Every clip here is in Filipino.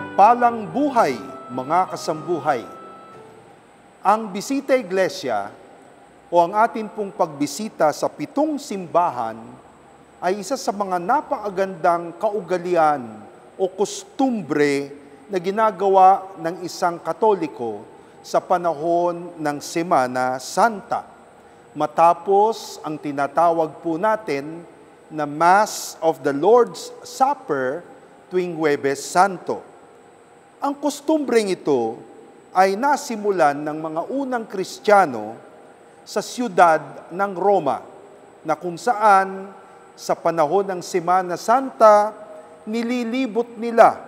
Mapagpalang buhay, mga kasambuhay. Ang Bisita Iglesia o ang atin pong pagbisita sa 7 simbahan ay isa sa mga napakagandang kaugalian o kostumbre na ginagawa ng isang Katoliko sa panahon ng Semana Santa. Matapos ang tinatawag po natin na Mass of the Lord's Supper tuwing Huwebes Santo. Ang kostumbreng ito ay nasimulan ng mga unang Kristiyano sa siyudad ng Roma, na kung saan sa panahon ng Semana Santa, nililibot nila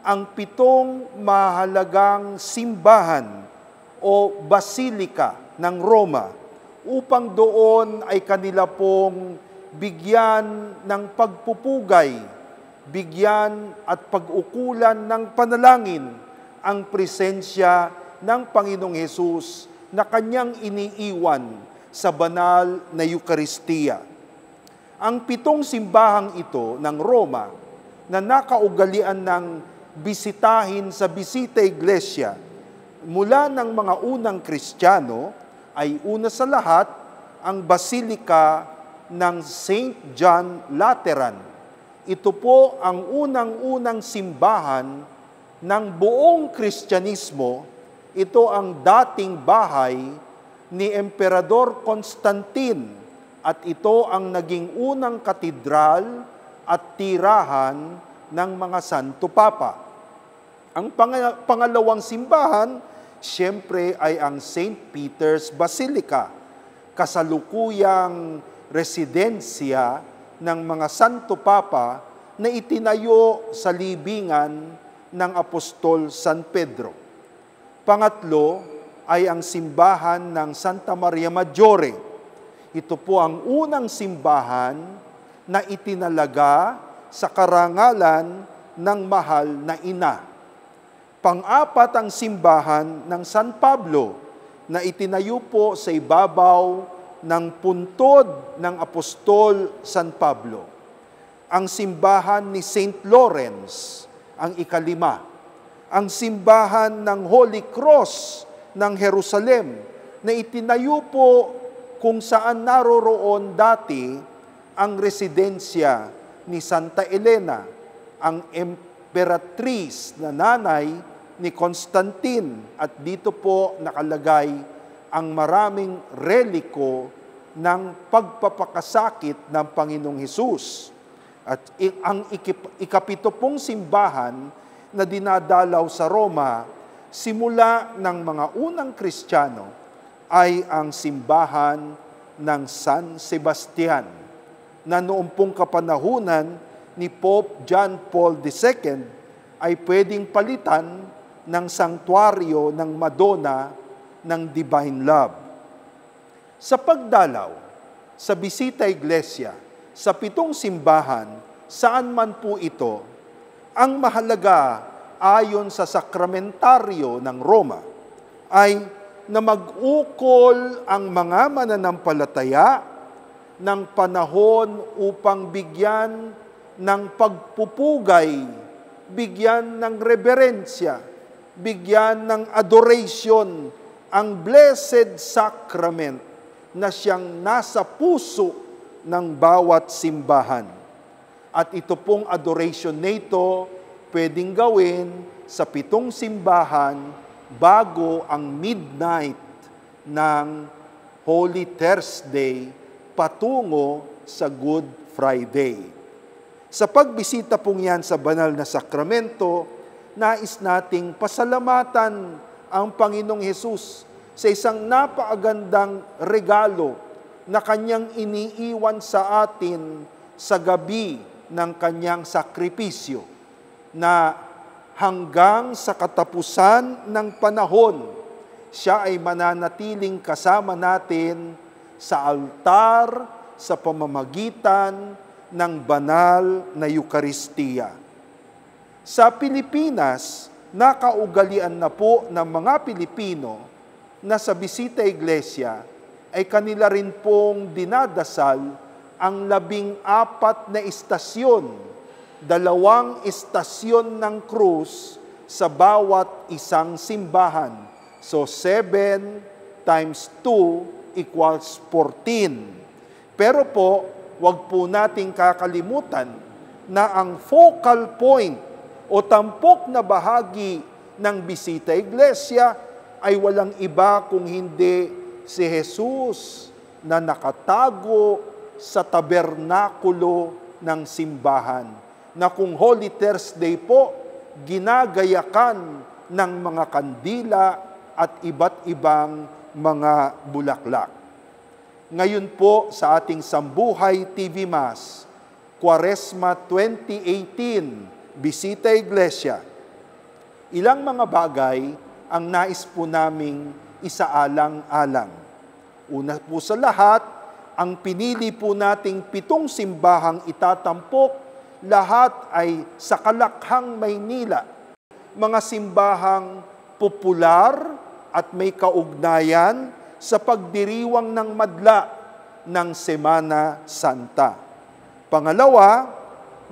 ang 7 mahalagang simbahan o basilika ng Roma upang doon ay kanila pong bigyan ng pagpupugay, bigyan at pag-ukulan ng panalangin ang presensya ng Panginoong Hesus na kanyang iniiwan sa banal na Eukaristiya. Ang 7 simbahang ito ng Roma na nakaugalian ng bisitahin sa Bisita Iglesia mula ng mga unang Kristiyano ay una sa lahat ang Basilika ng St. John Lateran. Ito po ang unang-unang simbahan ng buong Kristyanismo. Ito ang dating bahay ni Emperador Constantine at ito ang naging unang katedral at tirahan ng mga Santo Papa. Ang pangalawang simbahan, siyempre ay ang St. Peter's Basilica, kasalukuyang residensya ng mga Santo Papa na itinayo sa libingan ng Apostol San Pedro. Pangatlo ay ang simbahan ng Santa Maria Maggiore. Ito po ang unang simbahan na itinalaga sa karangalan ng mahal na ina. Pang-apat ang simbahan ng San Pablo na itinayo po sa ibabaw ng puntod ng Apostol San Pablo. Ang simbahan ni St. Lawrence, ang ikalima. Ang simbahan ng Holy Cross ng Jerusalem na itinayo po kung saan naroroon dati ang residensya ni Santa Elena, ang emperatriz na nanay ni Constantine, at dito po nakalagay ang maraming reliko ng pagpapakasakit ng Panginoong Hesus. At ang ikapito pong simbahan na dinadalaw sa Roma simula ng mga unang Kristiyano ay ang simbahan ng San Sebastian, na noong pong kapanahunan ni Pope John Paul II ay pwedeng palitan ng sanktuaryo ng Madonna ng Divine Love. Sa pagdalaw sa Bisita Iglesia, sa 7 simbahan, saan man po ito, ang mahalaga ayon sa sakramentaryo ng Roma ay na mag-ukol ang mga mananampalataya ng panahon upang bigyan ng pagpupugay, bigyan ng reverensya, bigyan ng adoration ang Blessed Sacrament na siyang nasa puso ng bawat simbahan. At ito pong adoration nito pwedeng gawin sa 7 simbahan bago ang midnight ng Holy Thursday patungo sa Good Friday. Sa pagbisita pong yan sa banal na sakramento, nais nating pasalamatan ang Panginoong Hesus sa isang napakagandang regalo na kanyang iniiwan sa atin sa gabi ng kanyang sakripisyo, na hanggang sa katapusan ng panahon, siya ay mananatiling kasama natin sa altar sa pamamagitan ng banal na Eukaristiya. Sa Pilipinas, nakaugalian na po ng mga Pilipino na sa Bisita Iglesia ay kanila rin pong dinadasal ang 14 na istasyon, 2 istasyon ng krus sa bawat isang simbahan. So 7 times 2 equals 14. Pero po, wag po nating kakalimutan na ang focal point o tampok na bahagi ng bisita iglesia ay walang iba kung hindi si Jesus na nakatago sa tabernakulo ng simbahan, na kung Holy Thursday po, ginagayakan ng mga kandila at iba't ibang mga bulaklak. Ngayon po sa ating Sambuhay TV Mass, Quaresma 2018, Bisita Iglesia, ilang mga bagay ang nais po naming isaalang-alang. Una po sa lahat, ang pinili po nating 7 simbahang itatampok, lahat ay sa Kalakhang, Maynila. Mga simbahang popular at may kaugnayan sa pagdiriwang ng madla ng Semana Santa. Pangalawa,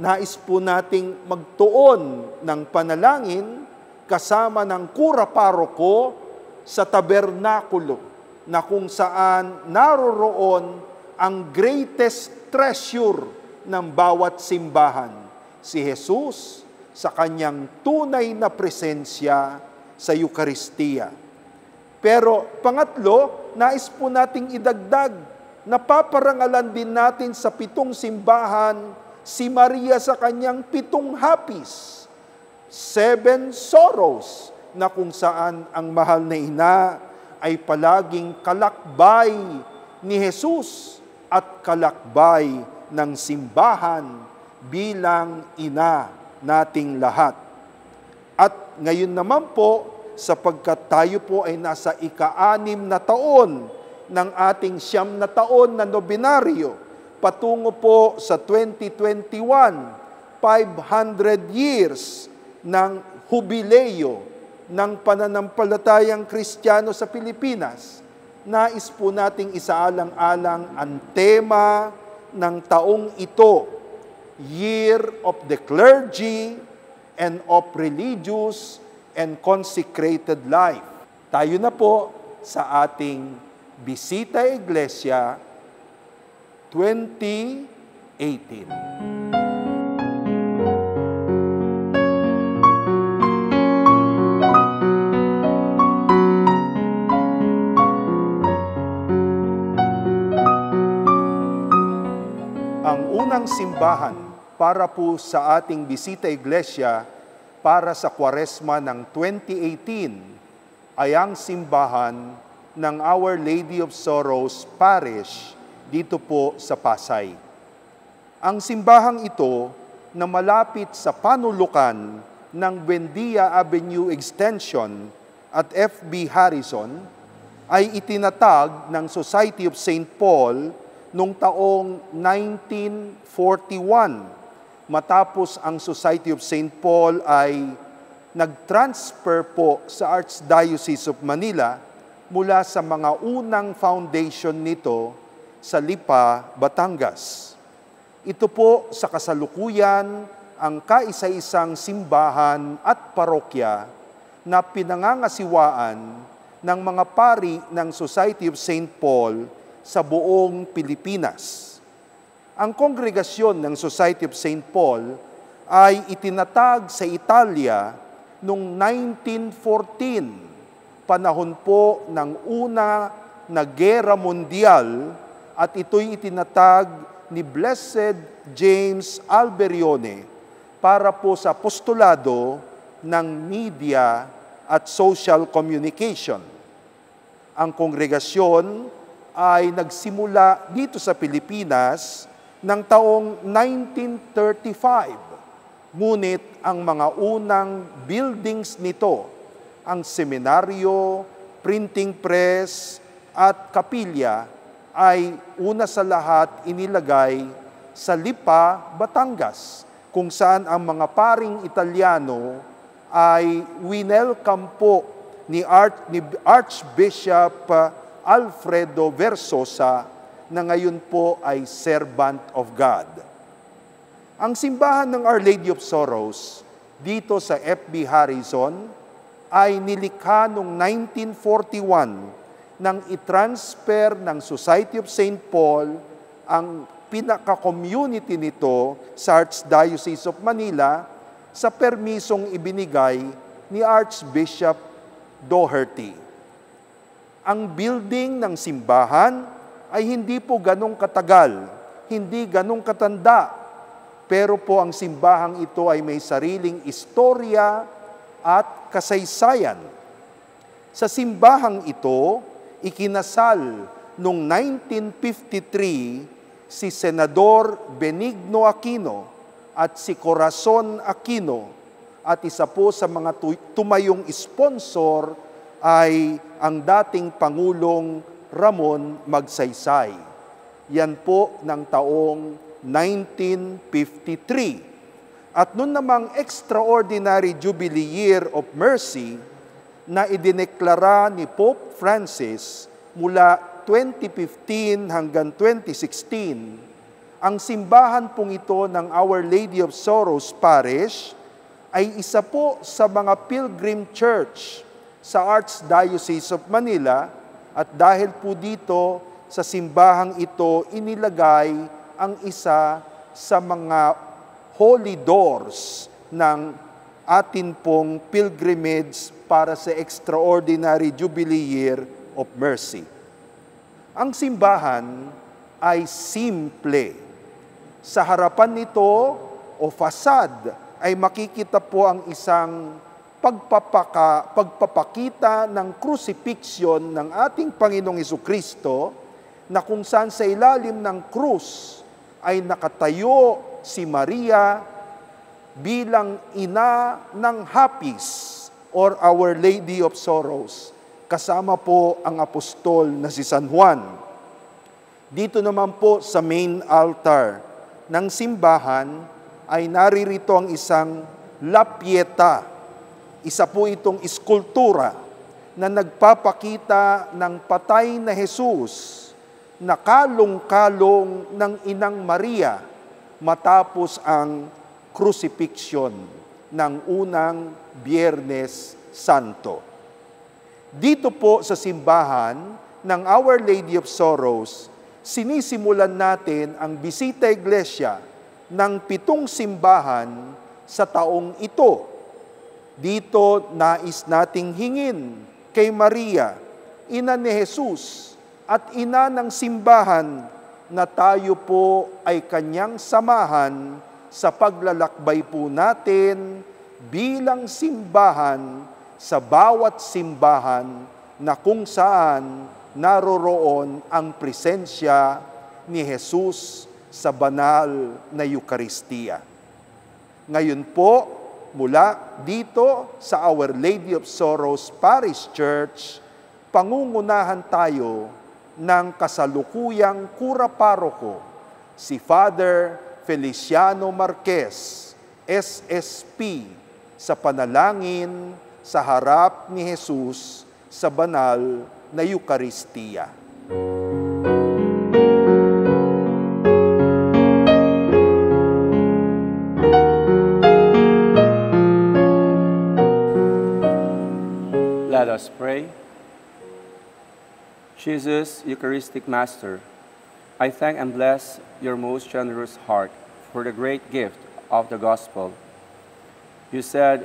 nais po nating magtuon ng panalangin kasama ng kura paroko sa tabernakulo na kung saan naroroon ang greatest treasure ng bawat simbahan, si Jesus sa kanyang tunay na presensya sa Eucharistia. Pero pangatlo, nais po nating idagdag na paparangalan din natin sa 7 simbahan si Maria sa kanyang 7 hapis, 7 sorrows, na kung saan ang mahal na ina ay palaging kalakbay ni Jesus at kalakbay ng simbahan bilang ina nating lahat. At ngayon naman po, sapagkat tayo po ay nasa ika-6 na taon ng ating 9 na taon na nobinaryo, patungo po sa 2021, 500 years ng hubileo ng pananampalatayang Kristiyano sa Pilipinas, nais po nating isaalang-alang ang tema ng taong ito, Year of the Clergy and of Religious and Consecrated Life. Tayo na po sa ating Bisita Iglesia 2018. Ang unang simbahan para po sa ating Bisita Iglesia para sa Quaresma ng 2018 ay ang simbahan ng Our Lady of Sorrows Parish dito po sa Pasay. Ang simbahang ito na malapit sa panulukan ng Buendia Avenue Extension at FB Harrison ay itinatag ng Society of St. Paul noong taong 1941. Matapos ang Society of St. Paul ay nag-transfer po sa Archdiocese of Manila mula sa mga unang foundation nito sa Lipa, Batangas. Ito po sa kasalukuyan ang kaisa-isang simbahan at parokya na pinangangasiwaan ng mga pari ng Society of St. Paul sa buong Pilipinas. Ang kongregasyon ng Society of St. Paul ay itinatag sa Italia noong 1914, panahon po ng una na Gera Mundial, at ito'y itinatag ni Blessed James Alberione para po sa apostolado ng media at social communication. Ang kongregasyon ay nagsimula dito sa Pilipinas ng taong 1935. Ngunit ang mga unang buildings nito, ang seminaryo, printing press, at kapilya, ay una sa lahat inilagay sa Lipa, Batangas, kung saan ang mga paring Italiano ay winelcome po ni Archbishop Alfredo Versosa, na ngayon po ay Servant of God. Ang simbahan ng Our Lady of Sorrows dito sa F.B. Harrison ay nilikha noong 1941 nang i-transfer ng Society of St. Paul ang pinaka-community nito sa Archdiocese of Manila sa permisong ibinigay ni Archbishop Doherty. Ang building ng simbahan ay hindi po ganong katagal, hindi ganong katanda, pero po ang simbahang ito ay may sariling istorya at kasaysayan. Sa simbahang ito, ikinasal noong 1953 si Senador Benigno Aquino at si Corazon Aquino, at isa po sa mga tumayong sponsor ay ang dating Pangulong Ramon Magsaysay. Yan po ng taong 1953. At noon namang Extraordinary Jubilee Year of Mercy na idineklara ni Pope Francis mula 2015 hanggang 2016, ang simbahan pong ito ng Our Lady of Sorrows Parish ay isa po sa mga pilgrim church sa Archdiocese of Manila, at dahil po dito sa simbahang ito inilagay ang isa sa mga holy doors ng atin pong pilgrimage para sa Extraordinary Jubilee Year of Mercy. Ang simbahan ay simple. Sa harapan nito o fasad ay makikita po ang isang pagpapakita ng crucifixion ng ating Panginoong Hesukristo, na kung saan sa ilalim ng krus ay nakatayo si Maria bilang ina ng hapis or Our Lady of Sorrows. Kasama po ang apostol na si San Juan. Dito naman po sa main altar ng simbahan ay naririto ang isang La Pieta. Isa po itong iskultura na nagpapakita ng patay na Jesus na kalong-kalong ng Inang Maria matapos ang crucifixion ng unang Biyernes Santo. Dito po sa simbahan ng Our Lady of Sorrows, sinisimulan natin ang Bisita Iglesia ng 7 simbahan sa taong ito. Dito nais nating hingin kay Maria, ina ni Jesus at ina ng simbahan, na tayo po ay kanyang samahan sa paglalakbay po natin bilang simbahan sa bawat simbahan na kung saan naroroon ang presensya ni Jesus sa banal na Eucharistia. Ngayon po, mula dito sa Our Lady of Sorrows Parish Church, pangungunahan tayo ng kasalukuyang kura-paroko, si Father Feliciano Marquez, SSP, sa panalangin sa harap ni Jesus sa banal na Eucharistia. Let us pray. Jesus, Eucharistic Master, I thank and bless your most generous heart for the great gift of the gospel. You said,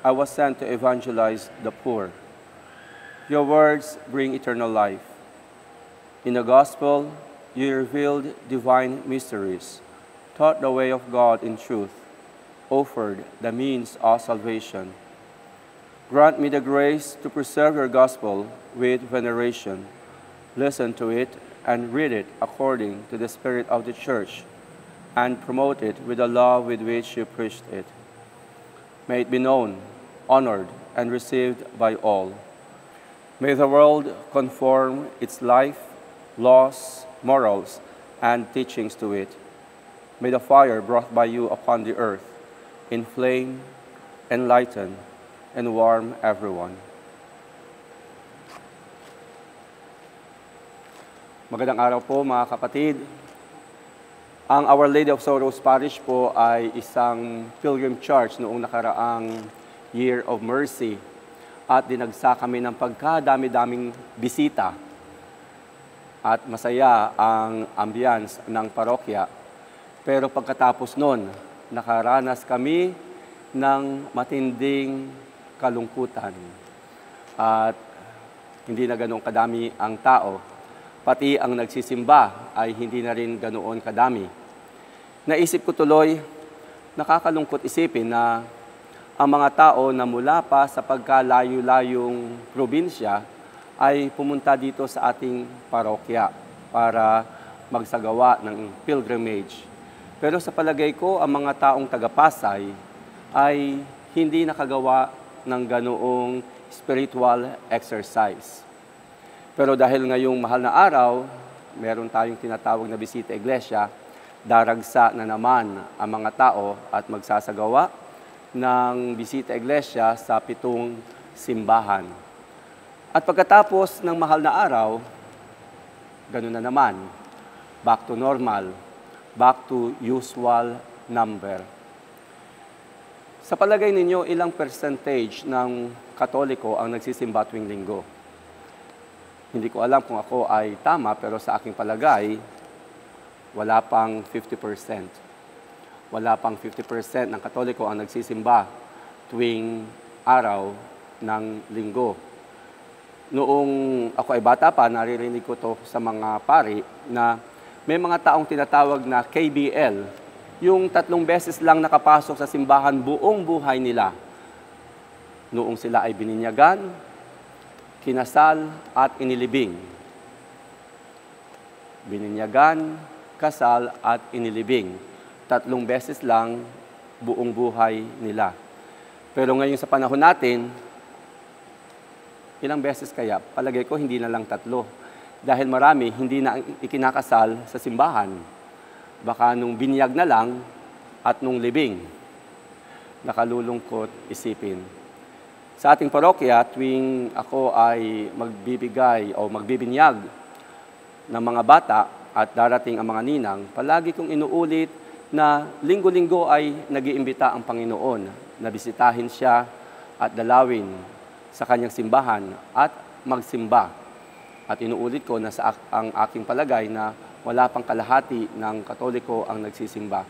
I was sent to evangelize the poor. Your words bring eternal life. In the gospel, you revealed divine mysteries, taught the way of God in truth, offered the means of salvation. Grant me the grace to preserve your gospel with veneration, listen to it and read it according to the spirit of the church, and promote it with the love with which you preached it. May it be known, honored, and received by all. May the world conform its life, laws, morals, and teachings to it. May the fire brought by you upon the earth inflame, enlighten, and warm everyone. Magandang araw po mga kapatid. Ang Our Lady of Sorrows Parish po ay isang pilgrim church noong nakaraang Year of Mercy at dinagsa kami ng pagkadami-daming bisita at masaya ang ambience ng parokya. Pero pagkatapos nun, nakaranas kami ng matinding kalungkutan at hindi na ganoon kadami ang tao. Pati ang nagsisimba ay hindi na rin ganoon kadami. Naisip ko tuloy, nakakalungkot isipin na ang mga tao na mula pa sa pagkalayo-layong probinsya ay pumunta dito sa ating parokya para magsagawa ng pilgrimage. Pero sa palagay ko, ang mga taong taga-Pasay ay hindi nakagawa ng ganoong spiritual exercise. Pero dahil ngayong mahal na araw, meron tayong tinatawag na bisita iglesia, daragsa na naman ang mga tao at magsasagawa ng bisita iglesia sa 7 simbahan. At pagkatapos ng mahal na araw, ganun na naman, back to normal, back to usual number. Sa palagay ninyo, ilang percentage ng Katoliko ang nagsisimba tuwing linggo? Hindi ko alam kung ako ay tama, pero sa aking palagay, wala pang 50%. Wala pang 50% ng Katoliko ang nagsisimba tuwing araw ng linggo. Noong ako ay bata pa, naririnig ko to sa mga pari na may mga taong tinatawag na KBL, yung 3 beses lang nakapasok sa simbahan buong buhay nila. Noong sila ay bininyagan, kinasal at inilibing. Bininyagan, kasal at inilibing. 3 beses lang buong buhay nila. Pero ngayon sa panahon natin, ilang beses kaya? Palagay ko hindi na lang 3. Dahil marami hindi na ikinakasal sa simbahan. Baka nung binyag na lang at nung libing. Nakalulungkot isipin. Sa ating parokya, tuwing ako ay magbibigay o magbibinyag ng mga bata at darating ang mga ninang, palagi kong inuulit na linggo-linggo ay nag-iimbita ang Panginoon na bisitahin siya at dalawin sa kanyang simbahan at magsimba. At inuulit ko na ang aking palagay na wala pang kalahati ng Katoliko ang nagsisimba.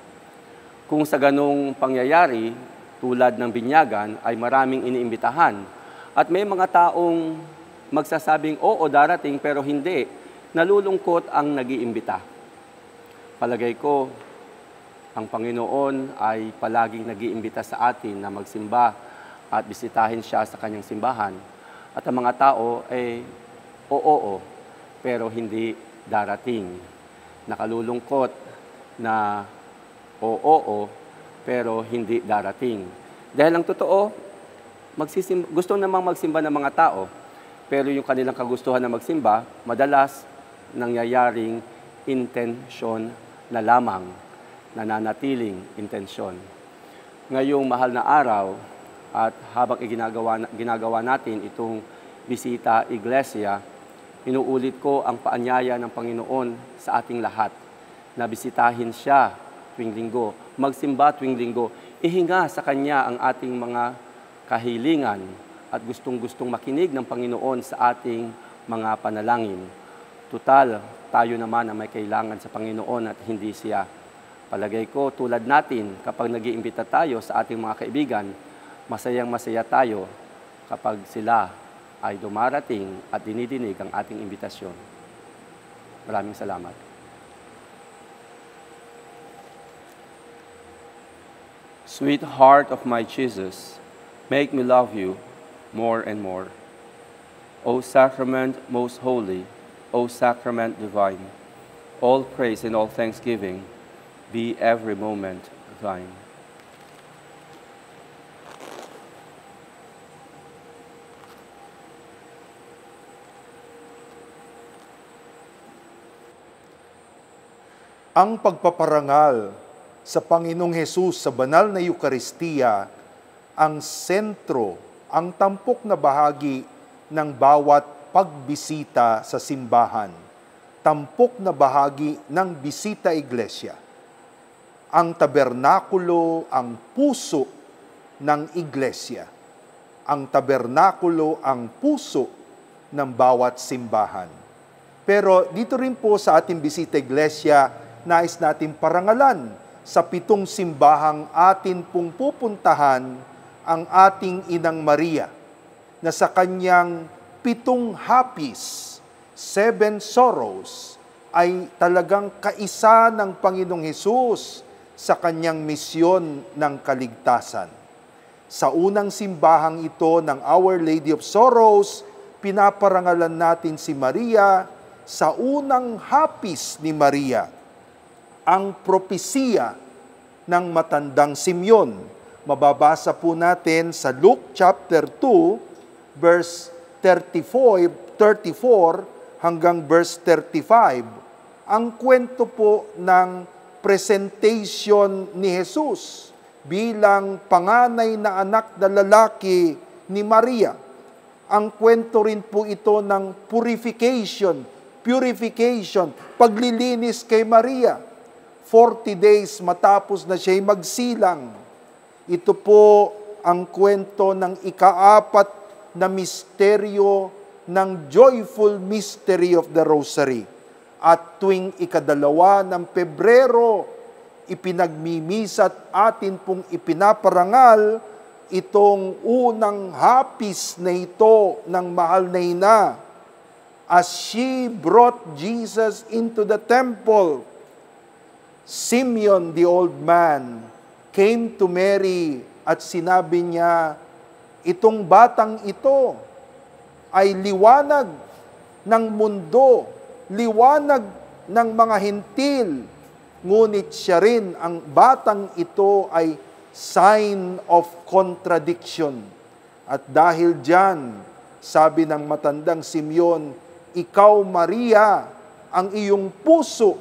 Kung sa ganong pangyayari, tulad ng binyagan, ay maraming iniimbitahan. At may mga taong magsasabing, oo, darating, pero hindi. Nalulungkot ang nag-iimbita. Palagay ko, ang Panginoon ay palaging nag-iimbita sa atin na magsimba at bisitahin siya sa kanyang simbahan. At ang mga tao ay oo, pero hindi darating. Nakalulungkot na oo, pero hindi darating. Dahil ang totoo, gusto namang magsimba ng mga tao, pero yung kanilang kagustuhan na magsimba, madalas nangyayaring intensyon na lamang, nananatiling intensyon. Ngayong mahal na araw, at habang ginagawa natin itong bisita iglesia, inuulit ko ang paanyaya ng Panginoon sa ating lahat na bisitahin siya tuwing linggo, magsimba tuwing linggo, ihinga sa Kanya ang ating mga kahilingan at gustong-gustong makinig ng Panginoon sa ating mga panalangin. Tutal, tayo naman ang may kailangan sa Panginoon at hindi siya. Palagay ko, tulad natin, kapag nag-iimbita tayo sa ating mga kaibigan, masayang-masaya tayo kapag sila ay dumarating at dinidinig ang ating imbitasyon. Maraming salamat. Sweet heart of my Jesus, make me love you more and more. O sacrament most holy, O sacrament divine, all praise and all thanksgiving be every moment thine. Ang pagpaparangal sa Panginoong Hesus sa banal na Eukaristiya ang sentro, ang tampok na bahagi ng bawat pagbisita sa simbahan. Tampok na bahagi ng bisita iglesia. Ang tabernakulo ang puso ng iglesia. Ang tabernakulo ang puso ng bawat simbahan. Pero dito rin po sa ating bisita iglesia, nais natin parangalan sa 7 simbahang atin pong pupuntahan ang ating Inang Maria na sa kanyang 7 hapis, 7 sorrows, ay talagang kaisa ng Panginoong Hesus sa kanyang misyon ng kaligtasan. Sa unang simbahang ito ng Our Lady of Sorrows, pinaparangalan natin si Maria sa unang hapis ni Maria, ang propesiya ng matandang Simeon. Mababasa po natin sa Luke chapter 2, verse 34 hanggang verse 35, ang kwento po ng presentation ni Jesus bilang panganay na anak na lalaki ni Maria. Ang kwento rin po ito ng purification, paglilinis kay Maria. 40 days matapos na siya'y magsilang. Ito po ang kwento ng ika-4 na misteryo ng joyful mystery of the Rosary. At tuwing ika-2 ng Pebrero, ipinagmimisa't atin pong ipinaparangal itong unang hapis na ito ng mahal na ina. As she brought Jesus into the temple, Simeon, the old man, came to Mary at sinabi niya, itong batang ito ay liwanag ng mundo, liwanag ng mga hintil, ngunit siya rin, ang batang ito ay sign of contradiction. At dahil diyan, sabi ng matandang Simeon, ikaw Maria, ang iyong puso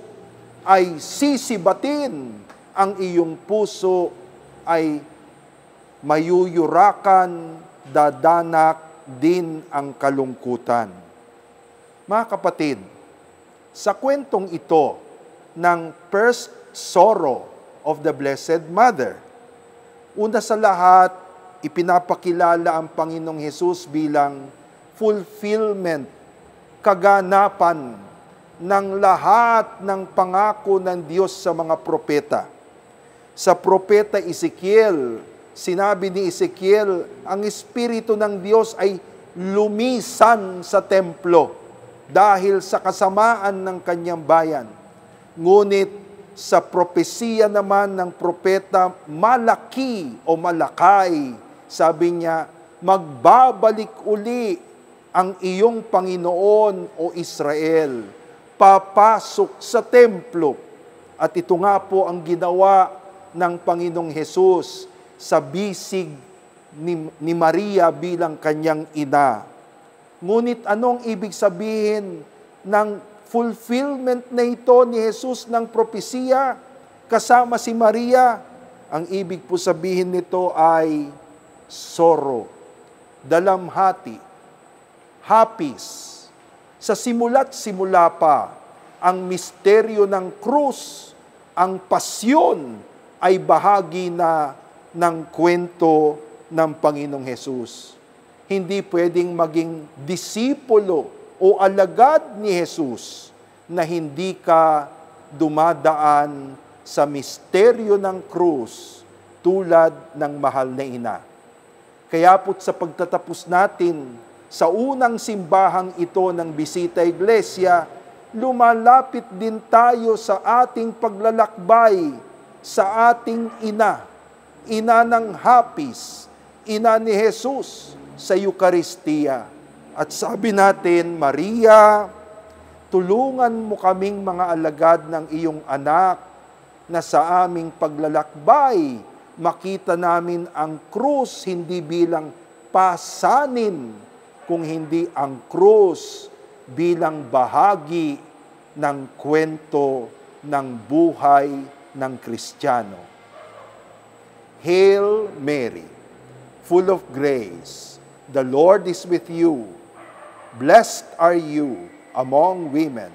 ay sisibatin, ang iyong puso ay mayuyurakan, dadanak din ang kalungkutan. Mga kapatid, sa kwentong ito ng first sorrow of the Blessed Mother, una sa lahat, ipinapakilala ang Panginoong Hesus bilang fulfillment, kaganapan ng lahat ng pangako ng Diyos sa mga propeta. Sa propeta Ezekiel, sinabi ni Ezekiel, ang Espiritu ng Diyos ay lumisan sa templo dahil sa kasamaan ng kanyang bayan. Ngunit sa propesiya naman ng propeta Malaki o Malakay, sabi niya, magbabalik uli ang iyong Panginoon o Israel, papasok sa templo. At ito nga po ang ginawa ng Panginoong Hesus sa bisig ni Maria bilang kanyang ina. Ngunit anong ibig sabihin ng fulfillment na ito ni Jesus ng propesiya kasama si Maria? Ang ibig po sabihin nito ay sorrow, dalamhati, hapis. Sa simula't simula pa, ang misteryo ng krus, ang pasyon, ay bahagi na ng kwento ng Panginoong Hesus. Hindi pwedeng maging disipulo o alagad ni Hesus na hindi ka dumadaan sa misteryo ng krus tulad ng mahal na ina. Kaya po't sa pagtatapos natin sa unang simbahang ito ng Bisita Iglesia, lumalapit din tayo sa ating paglalakbay sa ating ina, ina ng hapis, ina ni Jesus sa Eucharistia. At sabi natin, Maria, tulungan mo kaming mga alagad ng iyong anak na sa aming paglalakbay, makita namin ang krus hindi bilang pasanin, kung hindi ang krus bilang bahagi ng kwento ng buhay ng Kristiyano. Hail Mary, full of grace, the Lord is with you. Blessed are you among women.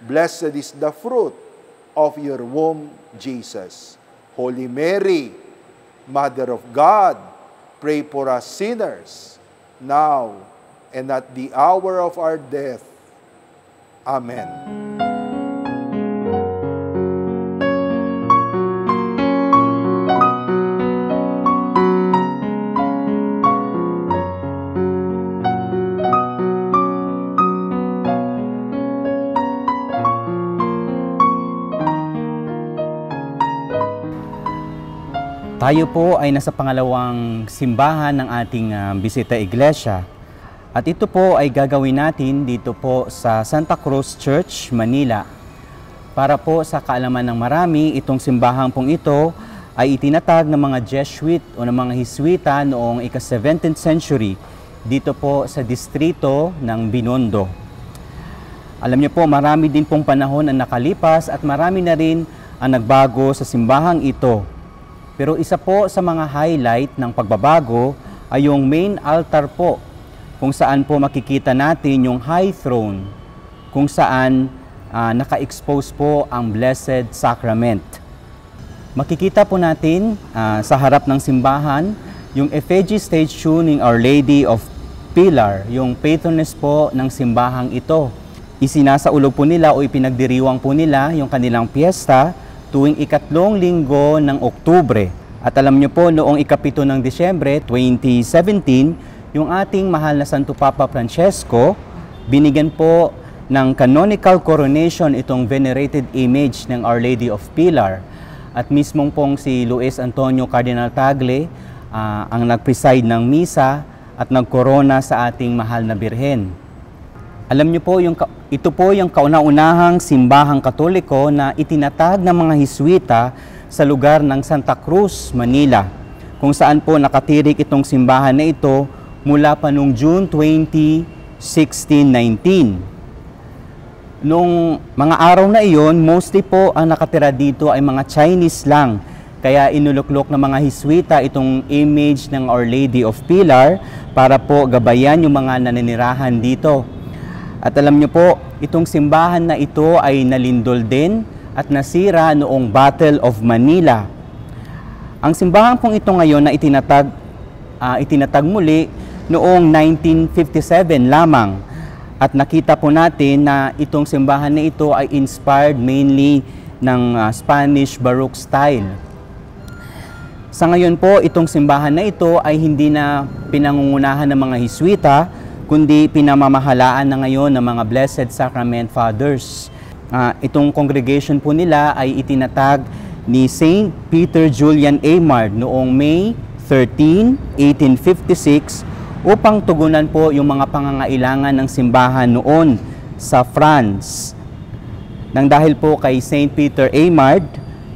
Blessed is the fruit of your womb, Jesus. Holy Mary, Mother of God, pray for us sinners, now and at the hour of our death. Amen. Tayo po ay nasa pangalawang simbahan ng ating Bisita Iglesia. At ito po ay gagawin natin dito po sa Santa Cruz Church, Manila. Para po sa kaalaman ng marami, itong simbahan pong ito ay itinatag ng mga Jesuit o ng mga Hiswita noong ika-17th century dito po sa distrito ng Binondo. Alam niyo po, marami din pong panahon ang nakalipas at marami na rin ang nagbago sa simbahang ito. Pero isa po sa mga highlight ng pagbabago ay yung main altar po, kung saan po makikita natin yung high throne, kung saan naka-expose po ang Blessed Sacrament. Makikita po natin sa harap ng simbahan yung effigy statue ng Our Lady of Pilar, yung patroness po ng simbahang ito. Isinasaulog po nila o ipinagdiriwang po nila yung kanilang piyesta tuwing ikatlong linggo ng Oktubre. At alam niyo po, noong ika-7 ng Disyembre 2017, yung ating mahal na Santo Papa Francesco, binigyan po ng canonical coronation itong venerated image ng Our Lady of Pilar. At mismong pong si Luis Antonio Cardinal Tagle ang nag-preside ng misa at nagkorona sa ating mahal na Birhen. Alam niyo po, ito po yung kauna-unahang simbahang Katoliko na itinatag ng mga Hiswita sa lugar ng Santa Cruz, Manila, kung saan po nakatirik itong simbahan na ito mula pa noong June 20, 1619. Noong mga araw na iyon, mostly po ang nakatira dito ay mga Chinese lang. Kaya inuluklok ng mga Hiswita itong image ng Our Lady of Pilar para po gabayan yung mga naninirahan dito. At alam niyo po, itong simbahan na ito ay nalindol din at nasira noong Battle of Manila. Ang simbahan pong ito ngayon na itinatag muli noong 1957 lamang. At nakita po natin na itong simbahan na ito ay inspired mainly ng Spanish Baroque style. Sa ngayon po, itong simbahan na ito ay hindi na pinangungunahan ng mga Hiswita, kundi pinamamahalaan na ngayon ng mga Blessed Sacrament Fathers. Itong congregation po nila ay itinatag ni Saint Peter Julian Aymard noong May 13, 1856 upang tugunan po yung mga pangangailangan ng simbahan noon sa France. Nang dahil po kay Saint Peter Aymard,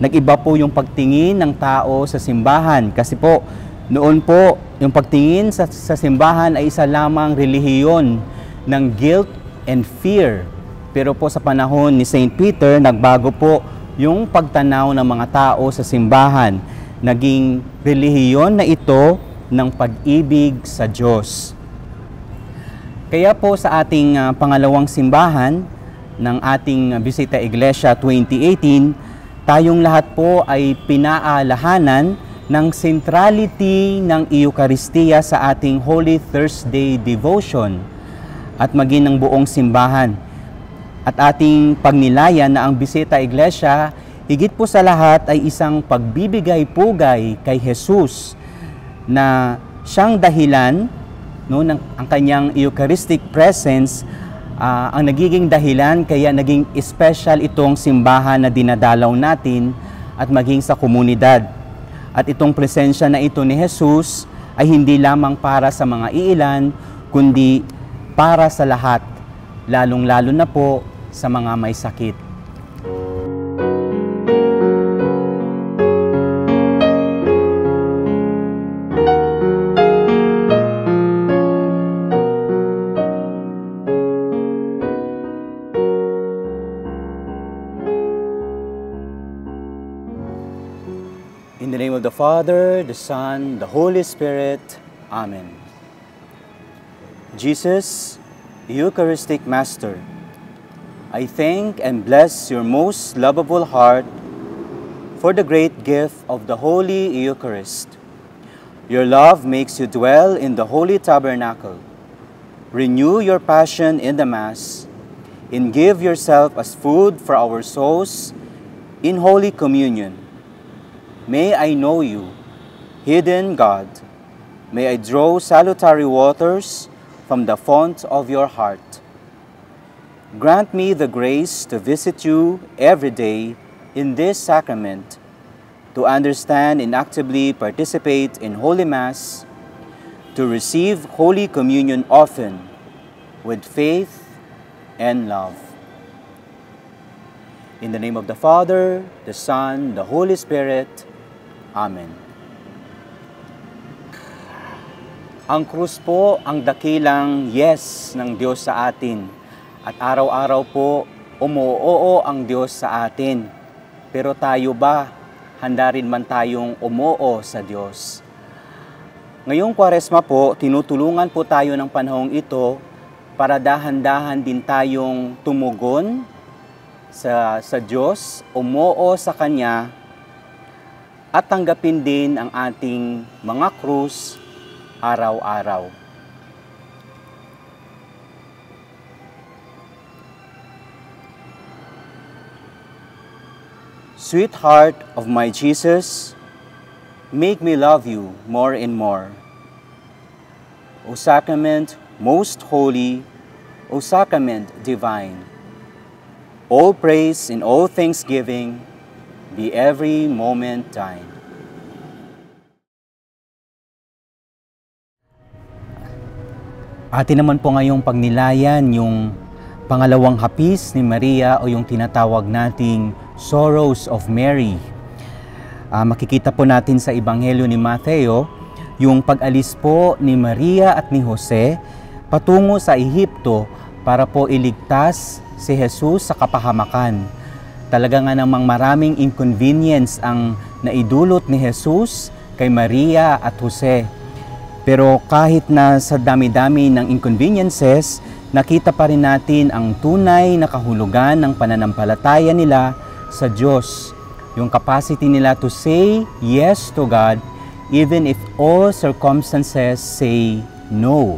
nag-iba po yung pagtingin ng tao sa simbahan kasi po noon po, yung pagtingin sa simbahan ay isa lamang relihiyon ng guilt and fear. Pero po sa panahon ni St. Peter, nagbago po yung pagtanaw ng mga tao sa simbahan. Naging relihiyon na ito ng pag-ibig sa Diyos. Kaya po sa ating pangalawang simbahan ng ating Bisita Iglesia 2018, tayong lahat po ay pinaalahanan ng centrality ng Eucharistia sa ating Holy Thursday devotion at maging ng buong simbahan. At ating pagnilayan na ang Bisita Iglesia, higit po sa lahat ay isang pagbibigay-pugay kay Jesus na siyang dahilan, ang kanyang Eucharistic presence, ang nagiging dahilan kaya naging special itong simbahan na dinadalaw natin at maging sa komunidad. At itong presensya na ito ni Jesus ay hindi lamang para sa mga iilan, kundi para sa lahat, lalong-lalo na po sa mga may sakit. In the name of the Father, the Son, the Holy Spirit. Amen. Jesus, Eucharistic Master, I thank and bless your most lovable heart for the great gift of the Holy Eucharist. Your love makes you dwell in the Holy Tabernacle. Renew your passion in the Mass, and give yourself as food for our souls in Holy Communion. May I know you, hidden God. May I draw salutary waters from the font of your heart. Grant me the grace to visit you every day in this sacrament, to understand and actively participate in Holy Mass, to receive Holy Communion often with faith and love. In the name of the Father, the Son, the Holy Spirit. Amen. Ang krus po ang dakilang yes ng Diyos sa atin. At araw-araw po, umuoo ang Diyos sa atin. Pero tayo ba, handa rin man tayong umuo sa Diyos? Ngayong Kwaresma po, tinutulungan po tayo ng panahong ito para dahan-dahan din tayong tumugon sa Diyos, umuo sa Kanya, at tanggapin din ang ating mga krus araw-araw. Sweetheart of my Jesus, make me love you more and more. O Sacrament most holy, O Sacrament divine, all praise and all thanksgiving be every moment thine. Atin naman po ngayong pagnilayan yung pangalawang hapis ni Maria o yung tinatawag nating Sorrows of Mary. Makikita po natin sa Ebanghelyo ni Mateo yung pag-alis po ni Maria at ni Jose patungo sa Ehipto para po iligtas si Jesus sa kapahamakan. Talaga nga namang maraming inconvenience ang naidulot ni Jesus kay Maria at Jose. Pero kahit na sa dami-dami ng inconveniences, nakita pa rin natin ang tunay na kahulugan ng pananampalataya nila sa Diyos. Yung capacity nila to say yes to God even if all circumstances say no.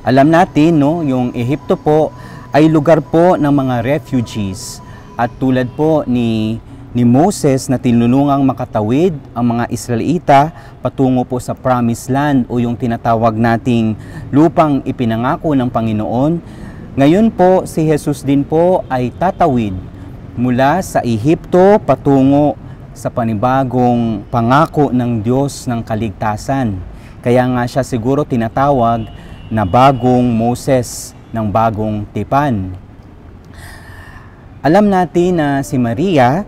Alam natin, no, yung Ehipto po ay lugar po ng mga refugees. At tulad po ni Moses na tinulungang makatawid ang mga Israelita patungo po sa Promised Land o yung tinatawag nating lupang ipinangako ng Panginoon. Ngayon po si Jesus din po ay tatawid mula sa Ehipto patungo sa panibagong pangako ng Diyos ng kaligtasan. Kaya nga siya siguro tinatawag na bagong Moses ng bagong tipan. Alam natin na si Maria,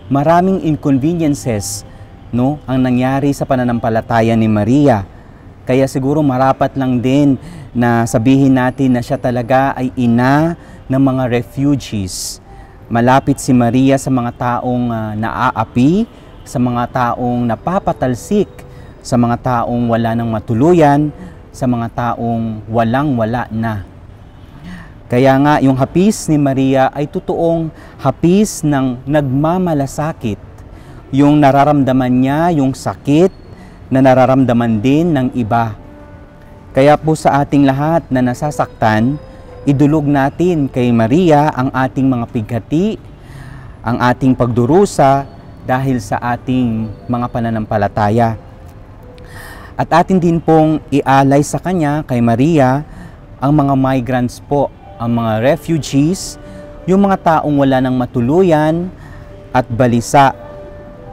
maraming inconveniences, no, ang nangyari sa pananampalataya ni Maria. Kaya siguro marapat lang din na sabihin natin na siya talaga ay ina ng mga refugees. Malapit si Maria sa mga taong naaapi, sa mga taong napapatalsik, sa mga taong wala ng matuluyan, sa mga taong walang-wala na. Kaya nga yung hapis ni Maria ay totoong hapis ng nagmamalasakit. Yung nararamdaman niya, yung sakit na nararamdaman din ng iba. Kaya po sa ating lahat na nasasaktan, idulog natin kay Maria ang ating mga pighati, ang ating pagdurusa dahil sa ating mga pananampalataya. At atin din pong ialay sa Kanya, kay Maria, ang mga migrants po, ang mga refugees, yung mga taong wala ng matuluyan at balisa.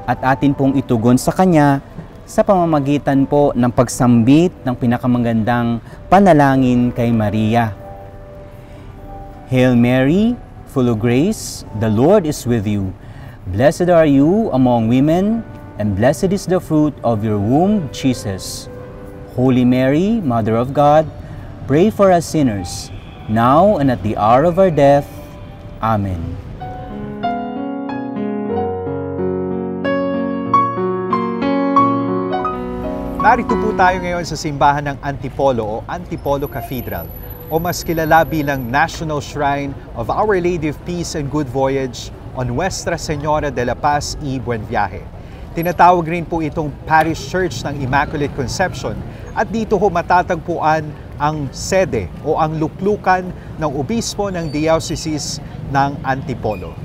At atin pong itugon sa Kanya sa pamamagitan po ng pagsambit ng pinakamagandang panalangin kay Maria. Hail Mary, full of grace, the Lord is with you. Blessed are you among women, and blessed is the fruit of your womb, Jesus. Holy Mary, Mother of God, pray for us sinners, now and at the hour of our death. Amen. Narito po tayo ngayon sa simbahan ng Antipolo o Antipolo Cathedral. o mas kilala bilang National Shrine of Our Lady of Peace and Good Voyage on Nuestra Señora de la Paz y Buen Viaje. Tinatawag rin po itong Parish Church ng Immaculate Conception at dito ho matatagpuan ang sede o ang luklukan ng obispo ng Diocese ng Antipolo.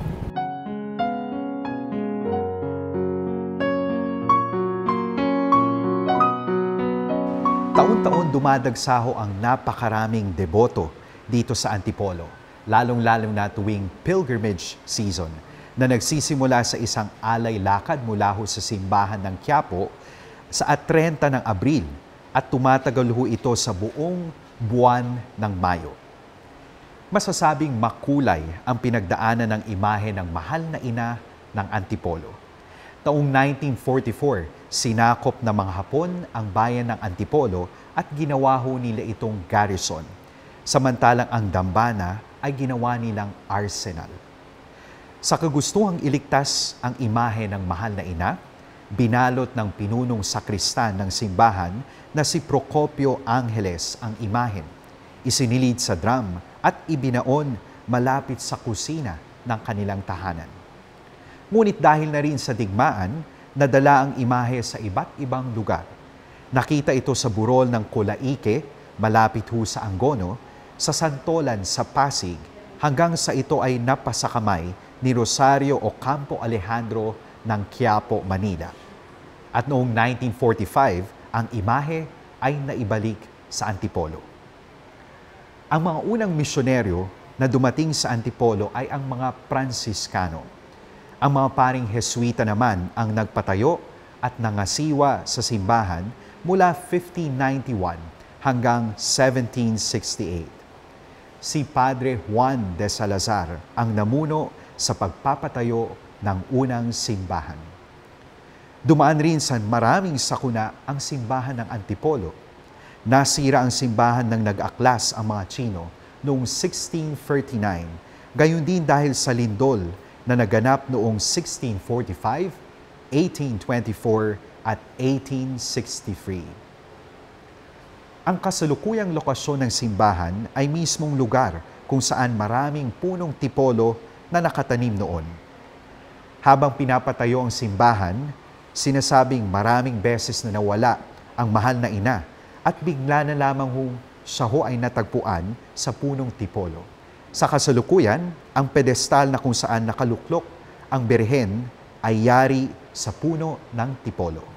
Taon-taon dumadagsaho ang napakaraming deboto dito sa Antipolo, lalong-lalo na tuwing pilgrimage season, na nagsisimula sa isang alay lakad mula ho sa simbahan ng Quiapo sa 30 ng Abril at tumatagal ho ito sa buong buwan ng Mayo. Masasabing makulay ang pinagdaanan ng imahe ng mahal na ina ng Antipolo. Taong 1944, sinakop ng mga Hapon ang bayan ng Antipolo at ginawa ho nila itong garrison, samantalang ang dambana ay ginawa nilang arsenal. Sa kagustuhang iligtas ang imahe ng mahal na ina, binalot ng pinunong sakristan ng simbahan na si Procopio Angeles ang imahen, isinilid sa drum at ibinaon malapit sa kusina ng kanilang tahanan. Ngunit dahil na rin sa digmaan, nadala ang imahe sa iba't ibang lugar. Nakita ito sa burol ng Colaike, malapit ho sa Angono, sa Santolan sa Pasig, hanggang sa ito ay napasakamay ni Rosario Ocampo Alejandro ng Quiapo, Manila. At noong 1945, ang imahe ay naibalik sa Antipolo. Ang mga unang misyonaryo na dumating sa Antipolo ay ang mga Pransiskano. Ang mga paring Jesuita naman ang nagpatayo at nangasiwa sa simbahan mula 1591 hanggang 1768. Si Padre Juan de Salazar ang namuno sa pagpapatayo ng unang simbahan. Dumaan rin sa maraming sakuna ang simbahan ng Antipolo. Nasira ang simbahan ng nag-aklas ang mga Tsino noong 1639, gayon din dahil sa lindol na naganap noong 1645, 1824 at 1863. Ang kasalukuyang lokasyon ng simbahan ay mismong lugar kung saan maraming punong tipolo na nakatanim noon. Habang pinapatayo ang simbahan, sinasabing maraming beses na nawala ang mahal na ina at bigla na lamang siya ay natagpuan sa punong tipolo. Sa kasalukuyan, ang pedestal na kung saan nakaluklok ang birhen ay yari sa puno ng tipolo.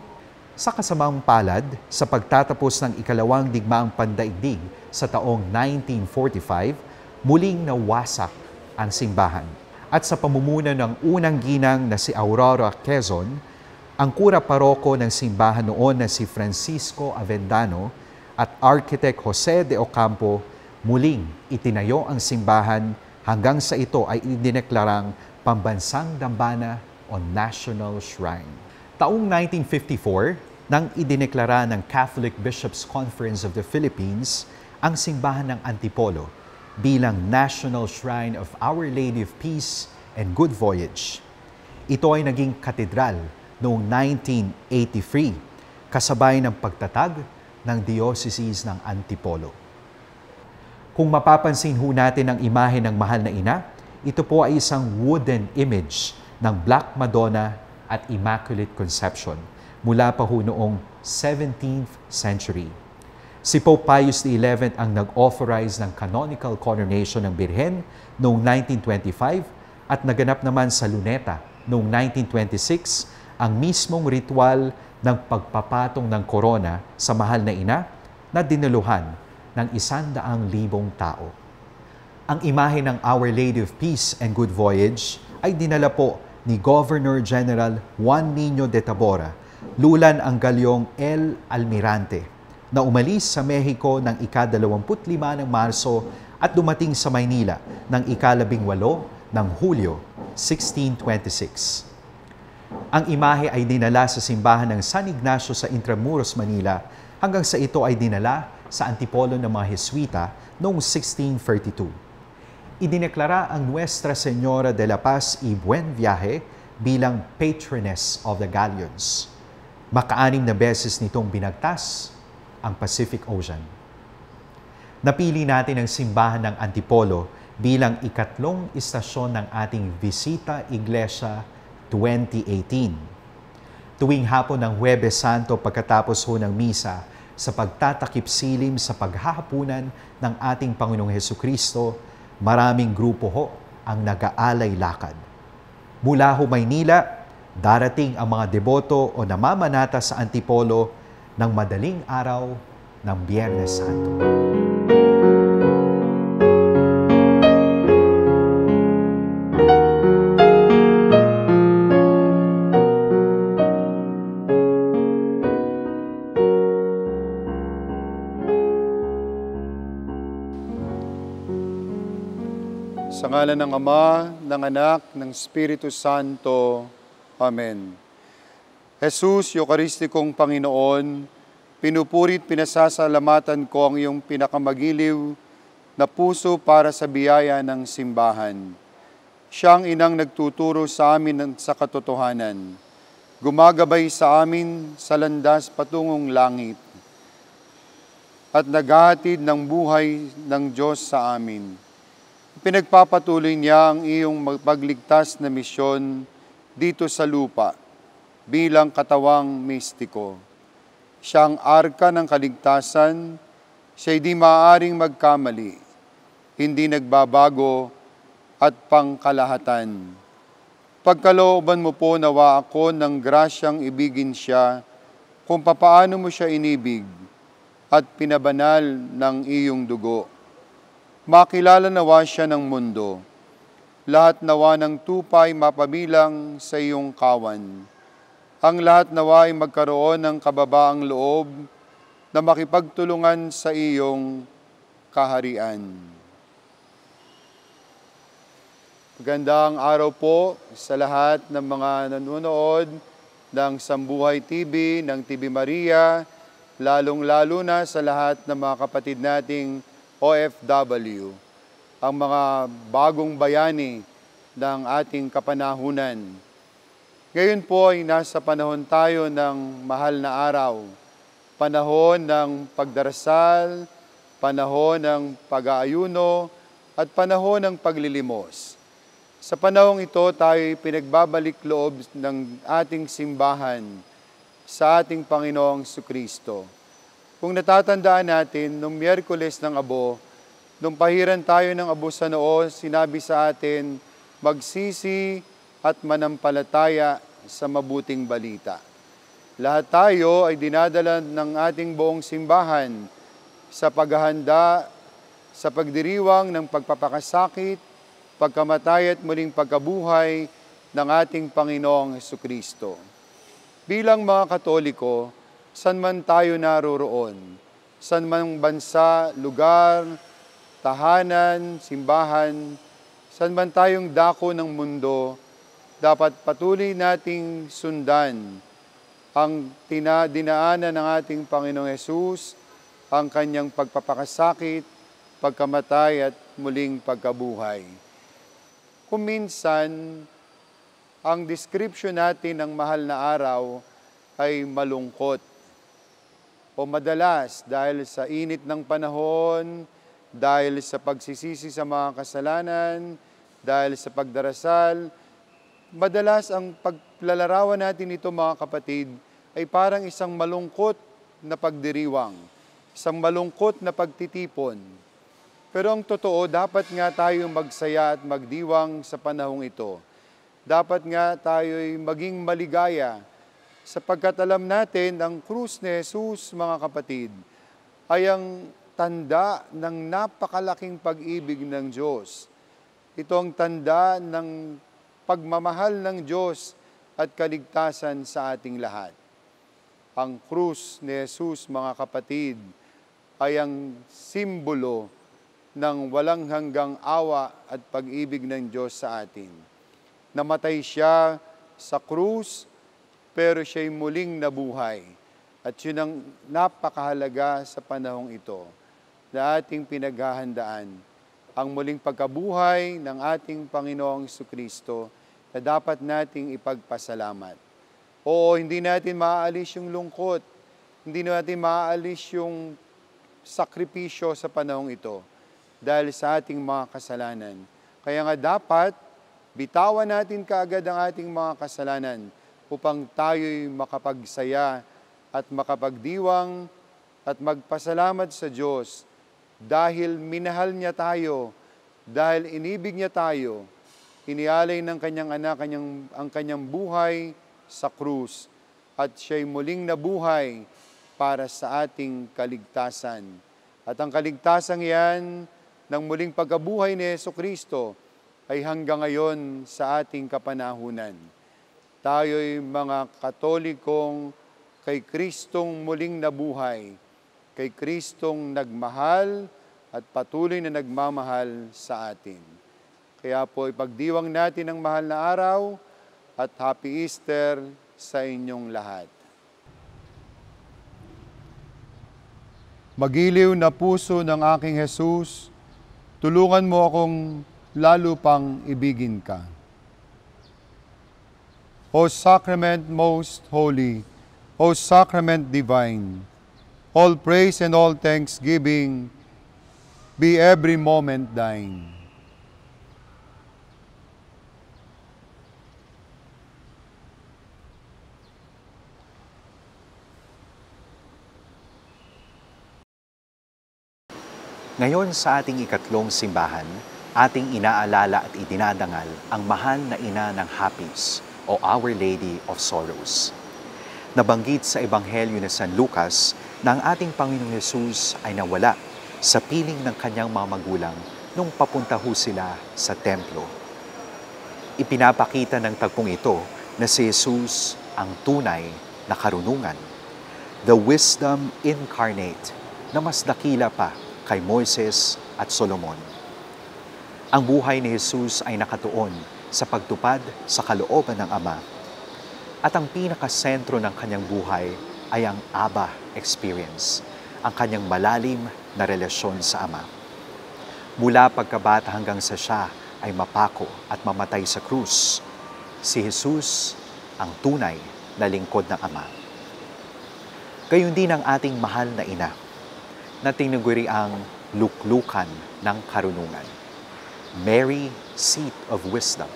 Sa kasamang palad, sa pagtatapos ng ikalawang digmaang pandaigdig sa taong 1945, muling nawasak ang simbahan. At sa pamumuno ng unang ginang na si Aurora Quezon, ang kura paroko ng simbahan noon na si Francisco Avendano at architect Jose de Ocampo, muling itinayo ang simbahan hanggang sa ito ay idineklarang pambansang dambana o National Shrine. Taong 1954, nang idineklara ng Catholic Bishops' Conference of the Philippines ang simbahan ng Antipolo bilang National Shrine of Our Lady of Peace and Good Voyage. Ito ay naging katedral noong 1983, kasabay ng pagtatag ng Diocese ng Antipolo. Kung mapapansin ho natin ang imahe ng mahal na ina, ito po ay isang wooden image ng Black Madonna at Immaculate Conception mula pa ho noong 17th century. Si Pope Pius XI ang nag-authorize ng canonical coronation ng Birhen noong 1925 at naganap naman sa Luneta noong 1926 ang mismong ritual ng pagpapatong ng korona sa mahal na ina na dinaluhan ng 100,000 tao. Ang imahe ng Our Lady of Peace and Good Voyage ay dinala po ni Governor General Juan Niño de Tabora, lulan ang galyong El Almirante, na umalis sa Mexico ng ika-25 ng Marso at dumating sa Maynila ng ika-18 ng Hulyo 1626. Ang imahe ay dinala sa simbahan ng San Ignacio sa Intramuros, Manila hanggang sa ito ay dinala sa Antipolo ng mga Jesuita noong 1632. Idineklara ang Nuestra Señora de la Paz y Buen Viaje bilang Patroness of the Galleons. Maka-6 na beses nitong binagtas ang Pacific Ocean. Napili natin ang simbahan ng Antipolo bilang ikatlong istasyon ng ating Visita Iglesia 2018. Tuwing hapon ng Huwebes Santo pagkatapos ho ng misa, sa pagtatakip silim sa paghahapunan ng ating Panginoong Hesukristo, maraming grupo ho ang nag-aalay lakad. Mula ho Maynila, darating ang mga deboto o namamanata sa Antipolo ng madaling araw ng Biyernes Santo. Sa ngalan ng Ama, ng Anak, ng Espiritu Santo. Amen. Jesus, Eucharistikong Panginoon, pinupurit pinasasalamatan ko ang iyong pinakamagiliw na puso para sa biyaya ng simbahan. Siya ang inang nagtuturo sa amin sa katotohanan, gumagabay sa amin sa landas patungong langit, at naghahatid ng buhay ng Diyos sa amin. Pinagpapatuloy niya ang iyong magpagligtas na misyon dito sa lupa bilang katawang mistiko. Siya ang arka ng kaligtasan, siya'y di maaaring magkamali, hindi nagbabago at pangkalahatan. Pagkalooban mo po nawa ako ng grasyang ibigin siya kung papaano mo siya inibig at pinabanal ng iyong dugo. Makilala nawa siya ng mundo. Lahat nawa ng tupay mapabilang sa iyong kawan. Ang lahat nawa ay magkaroon ng kababaang loob na makipagtulungan sa iyong kaharian. Magandang araw po sa lahat ng mga nanonood ng Sambuhay TV, ng TV Maria, lalong-lalo na sa lahat ng mga kapatid nating OFW, ang mga bagong bayani ng ating kapanahunan. Ngayon po ay nasa panahon tayo ng mahal na araw, panahon ng pagdarasal, panahon ng pag-aayuno, at panahon ng paglilimos. Sa panahong ito, tayo pinagbabalik loob ng ating simbahan sa ating Panginoong Jesucristo. Kung natatandaan natin, nung Miyerkules ng Abo, nung pahiran tayo ng abo sa noo, sinabi sa atin, magsisi at manampalataya sa mabuting balita. Lahat tayo ay dinadala ng ating buong simbahan sa paghahanda, sa pagdiriwang ng pagpapakasakit, pagkamatay at muling pagkabuhay ng ating Panginoong Jesucristo. Bilang mga Katoliko, san man tayo naroroon, san man bansa, lugar, tahanan, simbahan, san man tayong dako ng mundo, dapat patuloy nating sundan ang dinaanan ng ating Panginoong Hesus, ang kanyang pagpapakasakit, pagkamatay at muling pagkabuhay. Kung minsan, ang description natin ng mahal na araw ay malungkot. O madalas dahil sa init ng panahon, dahil sa pagsisisi sa mga kasalanan, dahil sa pagdarasal, madalas ang paglalarawan natin ito mga kapatid ay parang isang malungkot na pagdiriwang, isang malungkot na pagtitipon. Pero ang totoo, dapat nga tayo magsaya at magdiwang sa panahong ito. Dapat nga tayo'y maging maligaya, sapagkat alam natin, ang krus ni Jesus, mga kapatid, ay ang tanda ng napakalaking pag-ibig ng Diyos. Ito ang tanda ng pagmamahal ng Diyos at kaligtasan sa ating lahat. Ang krus ni Jesus, mga kapatid, ay ang simbolo ng walang hanggang awa at pag-ibig ng Diyos sa atin. Namatay siya sa krus, pero siya'y muling nabuhay. At yun ang napakahalaga sa panahong ito na ating pinaghahandaan. Ang muling pagkabuhay ng ating Panginoong Jesucristo na dapat nating ipagpasalamat. Oo, hindi natin maaalis yung lungkot. Hindi natin maaalis yung sakripisyo sa panahong ito dahil sa ating mga kasalanan. Kaya nga dapat bitawan natin kaagad ang ating mga kasalanan upang tayo'y makapagsaya at makapagdiwang at magpasalamat sa Diyos dahil minahal niya tayo, dahil inibig niya tayo, inialay ng kanyang anak ang kanyang buhay sa krus at siya'y muling nabuhay para sa ating kaligtasan. At ang kaligtasan yan ng muling pagkabuhay ni Jesucristo ay hanggang ngayon sa ating kapanahunan. Tayo'y mga Katolikong kay Kristong muling nabuhay, kay Kristong nagmahal at patuloy na nagmamahal sa atin. Kaya po ipagdiwang natin ang mahal na araw at Happy Easter sa inyong lahat. Magiliw na puso ng aking Jesus, tulungan mo akong lalo pang ibigin ka. O Sacrament most holy, O Sacrament divine, all praise and all thanksgiving be every moment thine. Ngayon sa ating ikatlong simbahan, ating inaalala at idinadangal ang mahal na ina ng Hapis o Our Lady of Sorrows. Nabanggit sa Ebanghelyo ni San Lucas na ang ating Panginoong Hesus ay nawala sa piling ng kanyang mga magulang nung papunta ho sila sa templo. Ipinapakita ng tagpong ito na si Jesus ang tunay na karunungan, the wisdom incarnate na mas dakila pa kay Moises at Solomon. Ang buhay ni Jesus ay nakatuon sa pagtupad sa kalooban ng Ama. At ang pinakasentro ng kanyang buhay ay ang Abba experience, ang kanyang malalim na relasyon sa Ama. Mula pagkabata hanggang sa siya ay mapako at mamatay sa krus, si Jesus ang tunay na lingkod ng Ama. Gayon din ang ating mahal na ina, na tinuguri ang luklukan ng karunungan. Mary, seat of wisdom.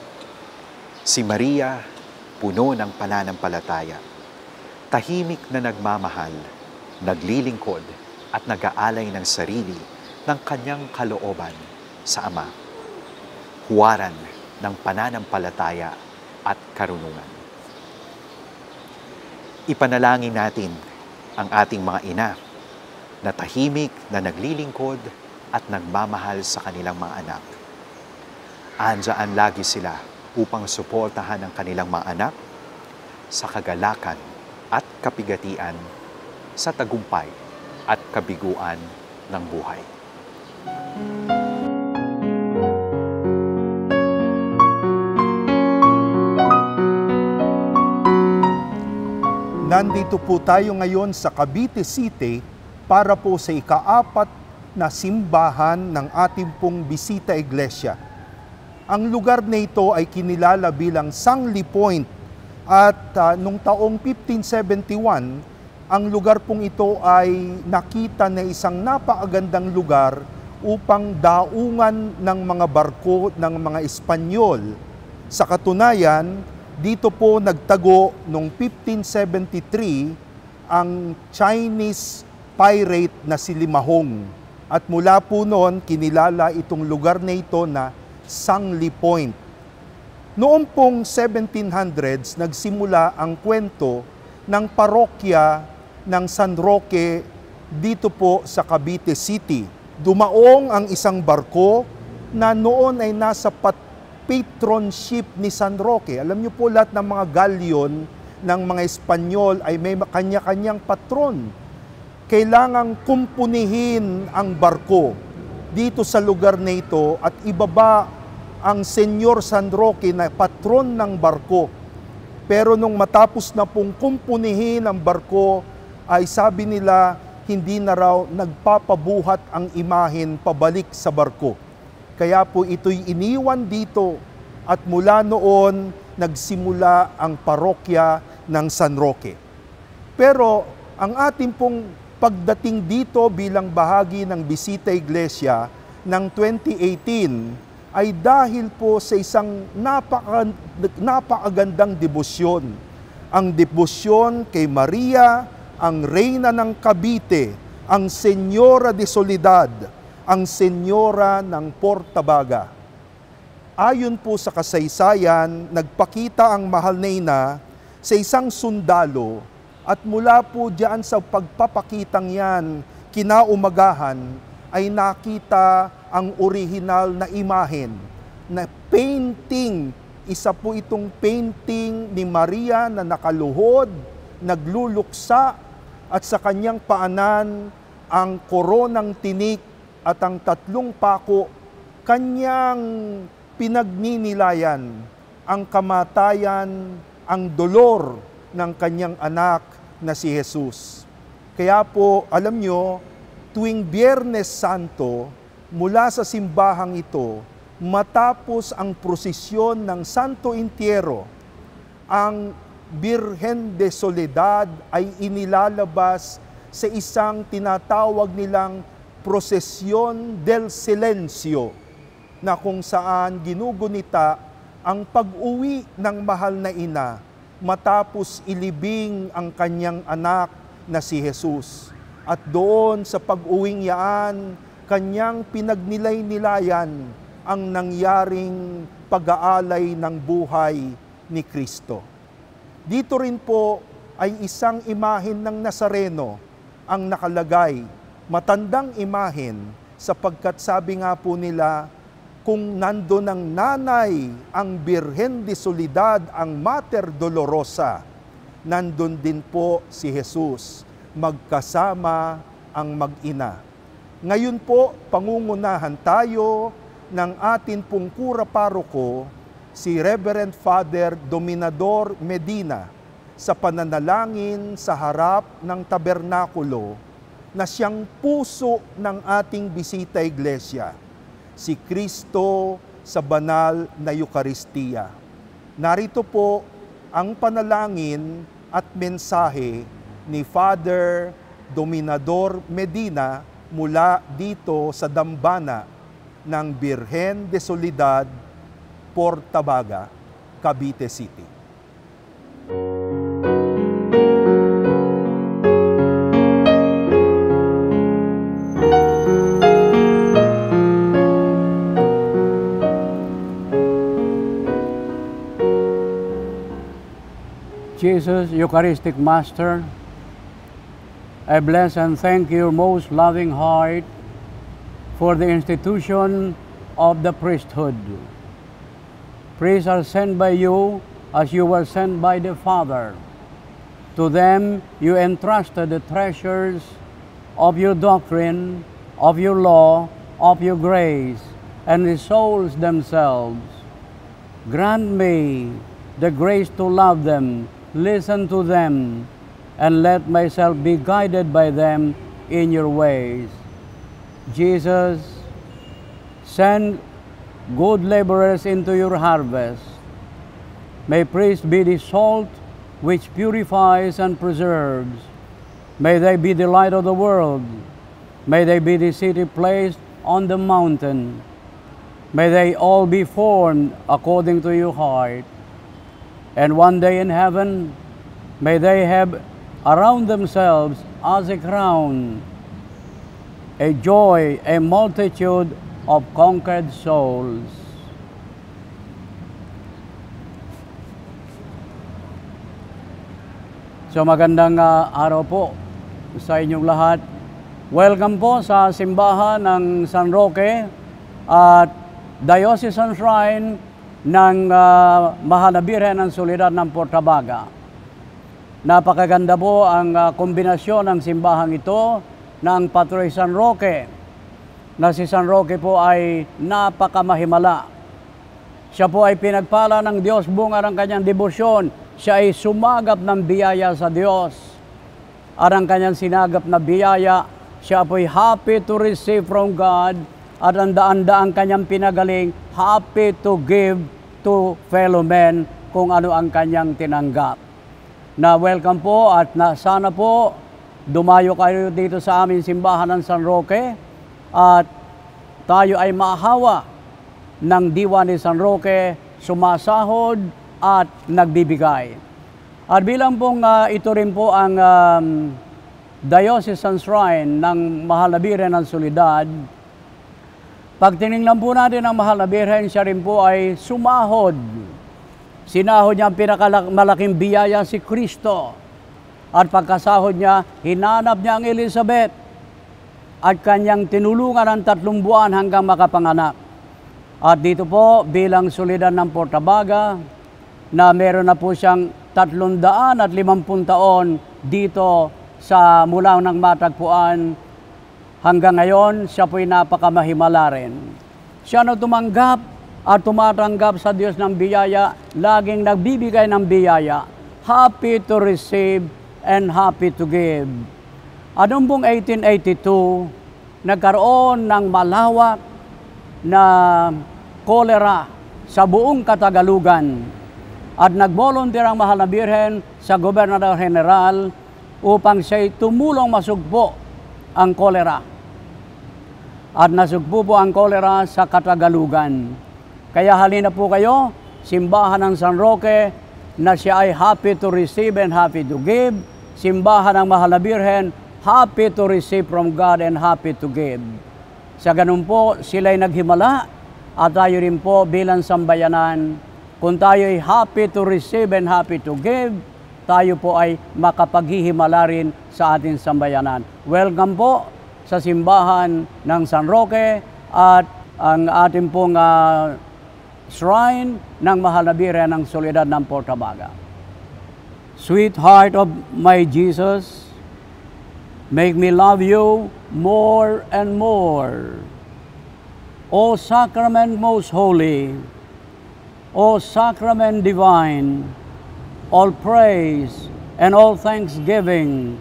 Si Maria, puno ng pananampalataya. Tahimik na nagmamahal, naglilingkod at nag-aalay ng sarili ng kanyang kalooban sa Ama. Huwaran ng pananampalataya at karunungan. Ipanalangin natin ang ating mga ina na tahimik na naglilingkod at nagmamahal sa kanilang mga anak. Andyan lagi sila upang suportahan ang kanilang mga anak sa kagalakan at kapigatian, sa tagumpay at kabiguan ng buhay. Nandito po tayo ngayon sa Cavite City para po sa ika-4 na simbahan ng ating pong Bisita Iglesia. Ang lugar na ito ay kinilala bilang Sangli Point at nung taong 1571, ang lugar pong ito ay nakita na isang napakagandang lugar upang daungan ng mga barko ng mga Espanyol. Sa katunayan, dito po nagtago noong 1573 ang Chinese pirate na si Limahong. At mula po noon, kinilala itong lugar na ito na Sangli Point. Noong pong 1700s, nagsimula ang kwento ng parokya ng San Roque dito po sa Cavite City. Dumaong ang isang barko na noon ay nasa patronship ni San Roque. Alam niyo po lahat ng mga galyon ng mga Espanyol ay may kanya-kanyang patron. Kailangang kumpunihin ang barko dito sa lugar na ito at ibaba ang Senyor San Roque na patron ng barko. Pero nung matapos na pong kumpunihin ang barko, ay sabi nila hindi na raw nagpapabuhat ang imahen pabalik sa barko. Kaya po ito'y iniwan dito at mula noon nagsimula ang parokya ng San Roque. Pero ang ating pong pagdating dito bilang bahagi ng Bisita Iglesia ng 2018 ay dahil po sa isang napakagandang debosyon. Ang debosyon kay Maria, ang Reyna ng Cavite, ang Senyora de Soledad, ang Senyora ng Portabaga. Ayon po sa kasaysayan, nagpakita ang mahal na ina sa isang sundalo at mula po diyan sa pagpapakitang yan, kinaumagahan, ay nakita ang orihinal na imahen na painting. Isa po itong painting ni Maria na nakaluhod, nagluluksa, at sa kanyang paanan ang koronang tinik at ang 3 pako, kanyang pinagninilayan ang kamatayan, ang dolor ng kanyang anak na si Jesus. Kaya po, alam nyo, tuwing Biyernes Santo, mula sa simbahang ito, matapos ang prosesyon ng Santo Entierro, ang Birhen de Soledad ay inilalabas sa isang tinatawag nilang Prosesyon del Silencio, na kung saan ginugunita ang pag-uwi ng mahal na ina matapos ilibing ang kanyang anak na si Jesus. At doon sa pag-uwing yaan, kanyang pinagnilay-nilayan ang nangyaring pag-aalay ng buhay ni Kristo. Dito rin po ay isang imahen ng Nazareno ang nakalagay, matandang imahen, sapagkat sabi nga po nila, kung nandun ang nanay, ang Birhen de Soledad, ang Mater Dolorosa, nandun din po si Jesus, magkasama ang mag-ina. Ngayon po, pangungunahan tayo ng atin pong kura paroko, si Reverend Father Dominador Medina, sa pananalangin sa harap ng tabernakulo na siyang puso ng ating Bisita Iglesia, si Kristo sa banal na Eukaristiya. Narito po ang panalangin at mensahe ni Father Dominador Medina mula dito sa dambana ng Birhen de Soledad, Portabaga, Cavite City. Jesus, Eucharistic Master, I bless and thank your most loving heart for the institution of the priesthood. Priests are sent by you as you were sent by the Father. To them you entrusted the treasures of your doctrine, of your law, of your grace, and the souls themselves. Grant me the grace to love them, listen to them, and let myself be guided by them in your ways. Jesus, send good laborers into your harvest. May priests be the salt which purifies and preserves. May they be the light of the world. May they be the city placed on the mountain. May they all be formed according to your heart. And one day in heaven, may they have around themselves as a crown, a joy, a multitude of conquered souls. So magandang araw po sa inyong lahat. Welcome po sa simbahan ng San Roque at Diocesan Shrine ng Mahal na Birhen ng Soledad ng Portabaga. Napakaganda po ang kombinasyon ng simbahang ito ng Patroy San Roque, na si San Roque po ay napakamahimala. Siya po ay pinagpala ng Diyos bunga ng kanyang debosyon. Siya ay sumagap ng biyaya sa Diyos. At ang kanyang sinagap na biyaya, siya po ay happy to receive from God. At ang daan-daang kanyang pinagaling, happy to give to fellow men kung ano ang kanyang tinanggap. Na welcome po at na sana po dumayo kayo dito sa aming simbahan ng San Roque at tayo ay mahawa ng diwa ni San Roque, sumasahod at nagbibigay. At bilang pong ito rin po ang Diocesan Shrine ng Mahal na Birhen ng Soledad, pag tinignan po natin ang Mahal na Birhen, siya rin po ay sumahod. Sinahod niya ang pinakamalaking biyaya si Kristo. At pagkasahod niya, hinanap niya ang Elizabeth at kanyang tinulungan ng 3 buwan hanggang makapanganak. At dito po, bilang Soledad ng Portabaga, na meron na po siyang 350 taon dito sa mula ng matagpuan, hanggang ngayon, siya po'y napakamahimala rin. Siya na tumanggap at tumatanggap sa Diyos ng biyaya, laging nagbibigay ng biyaya. Happy to receive and happy to give. Anong pong 1882, nagkaroon ng malawak na kolera sa buong Katagalugan at nag-volunteer ang Mahal na Birhen sa Gobernador General upang siya'y tumulong masugpo ang kolera. At nasugpo po ang kolera sa Katagalugan. Kaya halina po kayo, simbahan ng San Roque, na siya ay happy to receive and happy to give. Simbahan ng Mahal na Birhen, happy to receive from God and happy to give. Sa ganun po, sila'y naghimala at tayo rin po bilang sambayanan, kung tayo ay happy to receive and happy to give, tayo po ay makapaghihimala rin sa ating sambayanan. Welcome po sa simbahan ng San Roque at ang ating pong shrine ng Mahal na Birhen ng Soledad ng Portabaga. Sweetheart of my Jesus, make me love you more and more. O Sacrament most holy, O Sacrament divine, all praise and all thanksgiving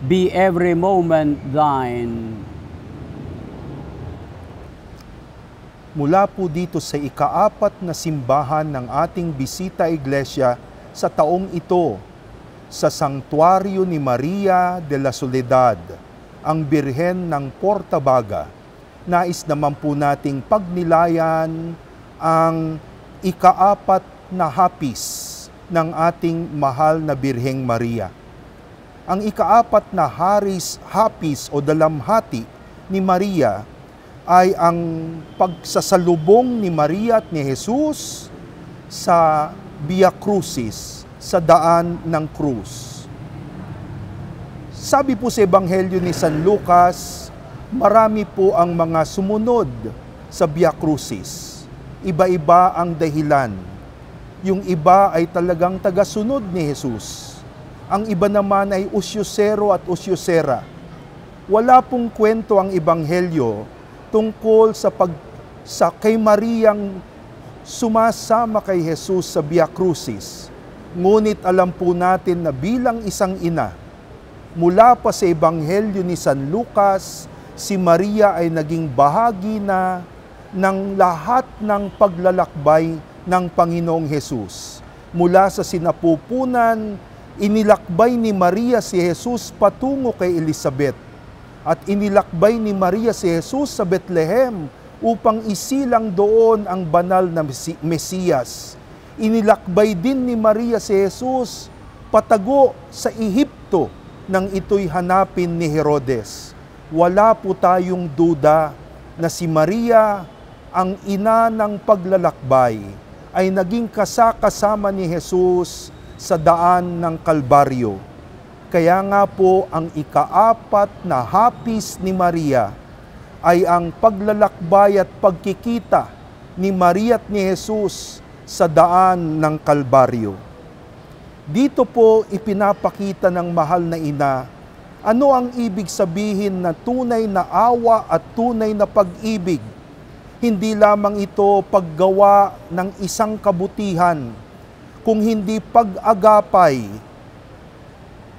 be every moment thine. Mula po dito sa ika-4 na simbahan ng ating Bisita Iglesia sa taong ito, sa Sanktuaryo ni Maria de la Soledad, ang Birhen ng Portabaga, nais naman po nating pagnilayan ang ika-4 na hapis ng ating mahal na Birheng Maria. Ang ika-4 na hapis o dalamhati ni Maria ay ang pagsasalubong ni Maria at ni Jesus sa Via Crucis, sa daan ng krus. Sabi po sa Ebanghelyo ni San Lucas, marami po ang mga sumunod sa Via Crucis. Iba-iba ang dahilan. Yung iba ay talagang tagasunod ni Jesus. Ang iba naman ay usyosero at usyosera. Wala pong kwento ang Ebanghelyo tungkol sa kay Mariang sumasama kay Jesus sa Via Crucis. Ngunit alam po natin na bilang isang ina, mula pa sa Ebanghelyo ni San Lucas, si Maria ay naging bahagi na ng lahat ng paglalakbay ng Panginoong Jesus. Mula sa sinapupunan, inilakbay ni Maria si Jesus patungo kay Elizabeth. At inilakbay ni Maria si Jesus sa Bethlehem upang isilang doon ang banal na Mesiyas. Inilakbay din ni Maria si Jesus patago sa Ehipto nang ito'y hanapin ni Herodes. Wala po tayong duda na si Maria, ang ina ng paglalakbay, ay naging kasama ni Jesus sa daan ng Kalbaryo. Kaya nga po ang ika-4 na hapis ni Maria ay ang paglalakbay at pagkikita ni Maria at ni Jesus sa daan ng Kalbaryo. Dito po ipinapakita ng mahal na ina ano ang ibig sabihin na tunay na awa at tunay na pag-ibig. Hindi lamang ito paggawa ng isang kabutihan, kung hindi pag-agapay,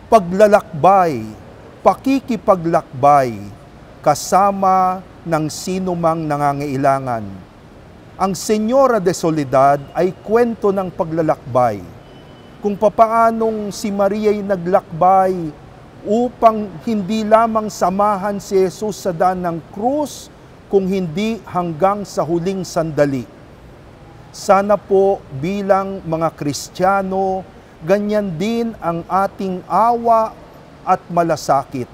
paglalakbay, pakikipaglakbay, kasama ng sinumang nangangailangan. Ang Senyora de Soledad ay kwento ng paglalakbay, kung papaanong si Maria ay naglakbay upang hindi lamang samahan si Jesus sa daan ng krus, kung hindi hanggang sa huling sandali. Sana po bilang mga Kristiyano, ganyan din ang ating awa at malasakit.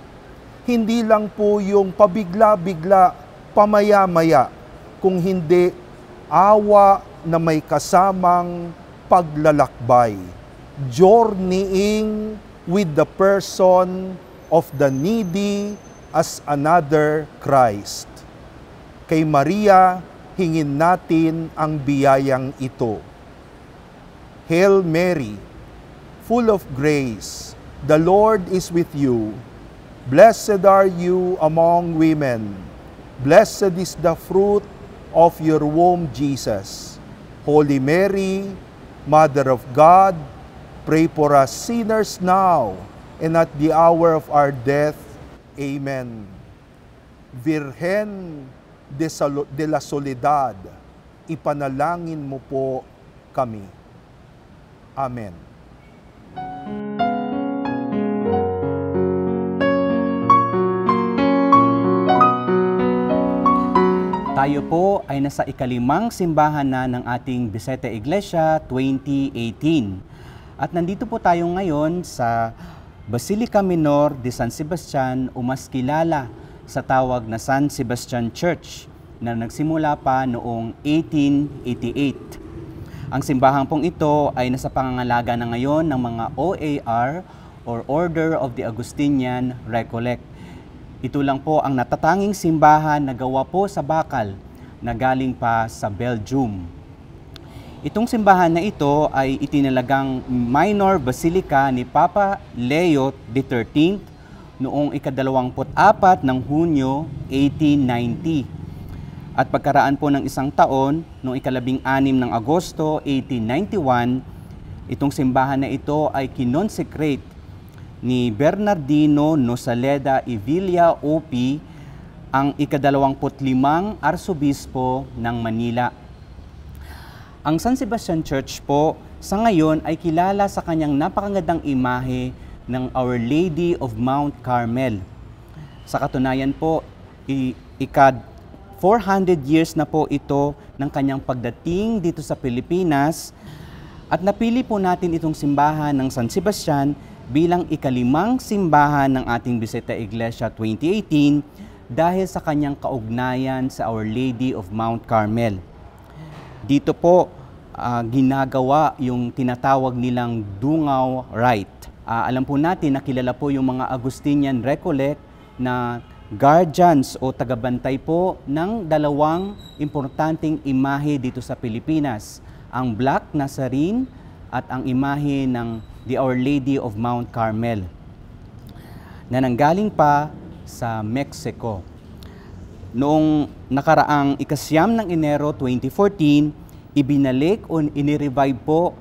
Hindi lang po yung pabigla-bigla, pamaya-maya, kung hindi awa na may kasamang paglalakbay. Journeying with the person of the needy as another Christ. Kay Maria, hingin natin ang biyayang ito. Hail Mary, full of grace, the Lord is with you. Blessed are you among women. Blessed is the fruit of your womb, Jesus. Holy Mary, Mother of God, pray for us sinners now and at the hour of our death. Amen. Virgen de la Soledad, ipanalangin mo po kami. Amen. Tayo po ay nasa ikalimang simbahan na ng ating Bisita Iglesia 2018. At nandito po tayo ngayon sa Basilica Minor de San Sebastian o mas kilala sa tawag na San Sebastian Church na nagsimula pa noong 1888. Ang simbahan pong ito ay nasa pangangalaga na ngayon ng mga OAR or Order of the Augustinian Recollect. Ito lang po ang natatanging simbahan na gawa po sa bakal na galing pa sa Belgium. Itong simbahan na ito ay itinalagang minor basilica ni Papa Leo XIII noong ika-24 ng Hunyo 1890. At pagkaraan po ng isang taon, noong ika-16 ng Agosto 1891, itong simbahan na ito ay kinonsecrate ni Bernardino Nosaleda y Villa OP, ang ika-25 Arsobispo ng Manila. Ang San Sebastian Church po sa ngayon ay kilala sa kanyang napakagandang imahe ng Our Lady of Mount Carmel. Sa katunayan po, ika-400 years na po ito ng kanyang pagdating dito sa Pilipinas at napili po natin itong simbahan ng San Sebastian bilang ikalimang simbahan ng ating Bisita Iglesia 2018 dahil sa kanyang kaugnayan sa Our Lady of Mount Carmel. Dito po ginagawa yung tinatawag nilang Dungaw Rite. Alam po natin na kilala po yung mga Augustinian Recollect na guardians o tagabantay po ng dalawang importanteng imahe dito sa Pilipinas, ang Black Nazarene at ang imahe ng the Our Lady of Mount Carmel na nanggaling pa sa Mexico. Noong nakaraang ika-9 ng Enero 2014, ibinalik o inirevive po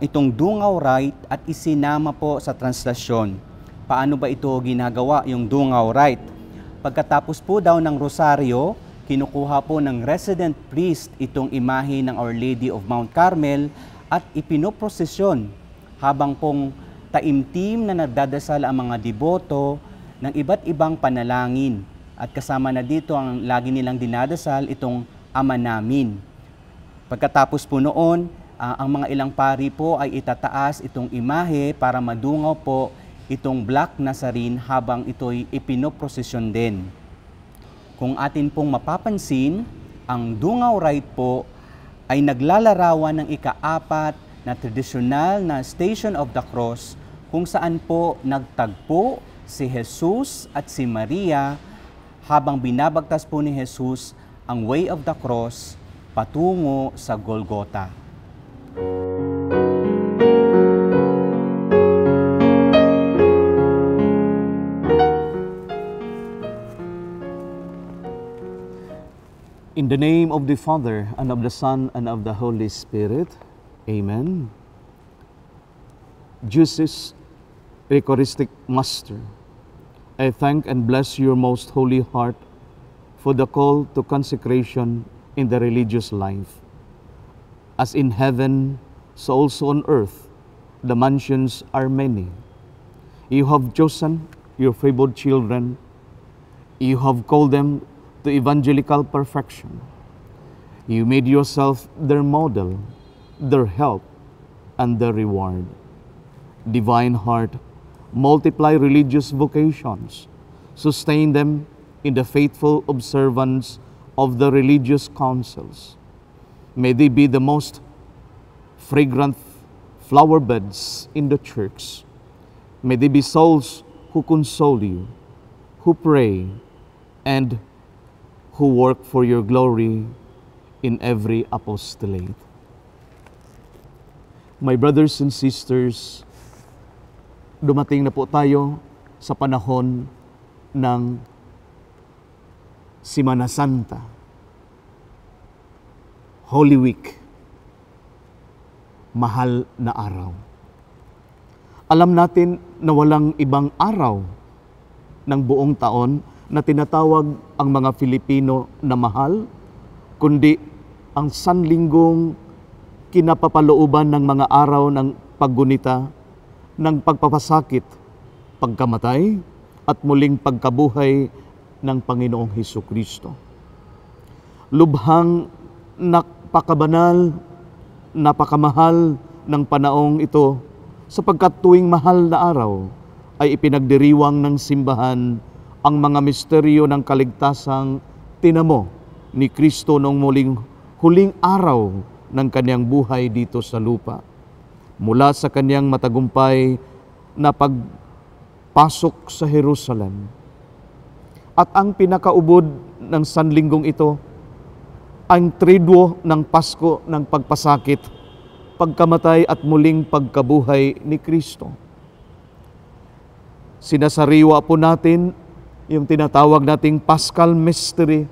itong Dungaw Rite at isinama po sa translasyon. Paano ba ito ginagawa, yung Dungaw Rite? Pagkatapos po daw ng rosaryo, kinukuha po ng resident priest itong imahe ng Our Lady of Mount Carmel at ipinoprosesyon habang pong taimtim na nagdadasal ang mga deboto ng iba't ibang panalangin. At kasama na dito ang lagi nilang dinadasal itong Ama Namin. Pagkatapos po noon, ang mga ilang pari po ay itataas itong imahe para madungaw po itong Black Nazarene habang ito'y ipinoprosesyon din. Kung atin pong mapapansin, ang Dungaw Rite po ay naglalarawan ng ika-4 na tradisyonal na Station of the Cross kung saan po nagtagpo si Jesus at si Maria habang binabagtas po ni Jesus ang Way of the Cross patungo sa Golgotha. In the name of the Father, and of the Son, and of the Holy Spirit. Amen. Jesus, Eucharistic Master, I thank and bless your most holy heart for the call to consecration in the religious life. As in heaven, so also on earth, the mansions are many. You have chosen your favored children. You have called them to evangelical perfection. You made yourself their model, their help, and their reward. Divine Heart, multiply religious vocations, sustain them in the faithful observance of the religious councils. May they be the most fragrant flower beds in the church. May they be souls who console you, who pray, and who work for your glory in every apostolate. My brothers and sisters, dumating na po tayo sa panahon ng Semana Santa, Holy Week, mahal na araw. Alam natin na walang ibang araw ng buong taon na tinatawag ang mga Filipino na mahal, kundi ang sanlinggong kinapapalooban ng mga araw ng paggunita, ng pagpapasakit, pagkamatay, at muling pagkabuhay ng Panginoong Hesukristo. Lubhang napakabanal, napakamahal ng panaong ito, sapagkat tuwing mahal na araw ay ipinagdiriwang ng simbahan ang mga misteryo ng kaligtasang tinamo ni Kristo noong huling araw ng kanyang buhay dito sa lupa. Mula sa kanyang matagumpay na pagpasok sa Jerusalem. At ang pinakaubod ng sanlinggong ito, ang triduo ng Pasko ng pagpasakit, pagkamatay at muling pagkabuhay ni Kristo. Sinasariwa po natin yung tinatawag nating Paschal Mystery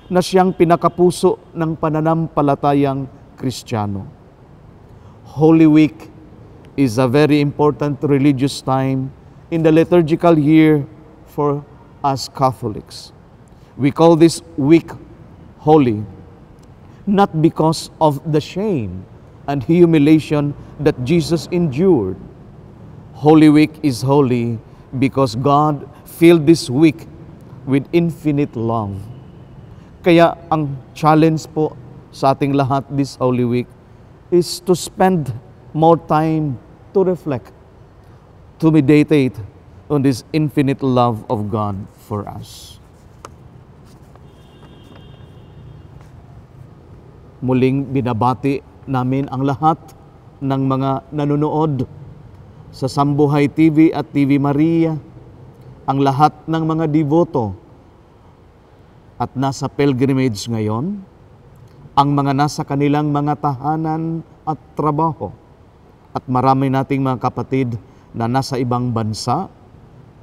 na siyang pinakapuso ng pananampalatayang Kristiyano. Holy Week is a very important religious time in the liturgical year for us Catholics. We call this week holy, not because of the shame and humiliation that Jesus endured. Holy Week is holy because God filled this week with infinite love. Kaya ang challenge po sa ating lahat this Holy Week is to spend more time to reflect, to meditate on this infinite love of God for us. Muling binabati namin ang lahat ng mga nanonood sa Sambuhay TV at TV Maria, ang lahat ng mga devoto at nasa pilgrimage ngayon, ang mga nasa kanilang mga tahanan at trabaho, at marami nating mga kapatid na nasa ibang bansa,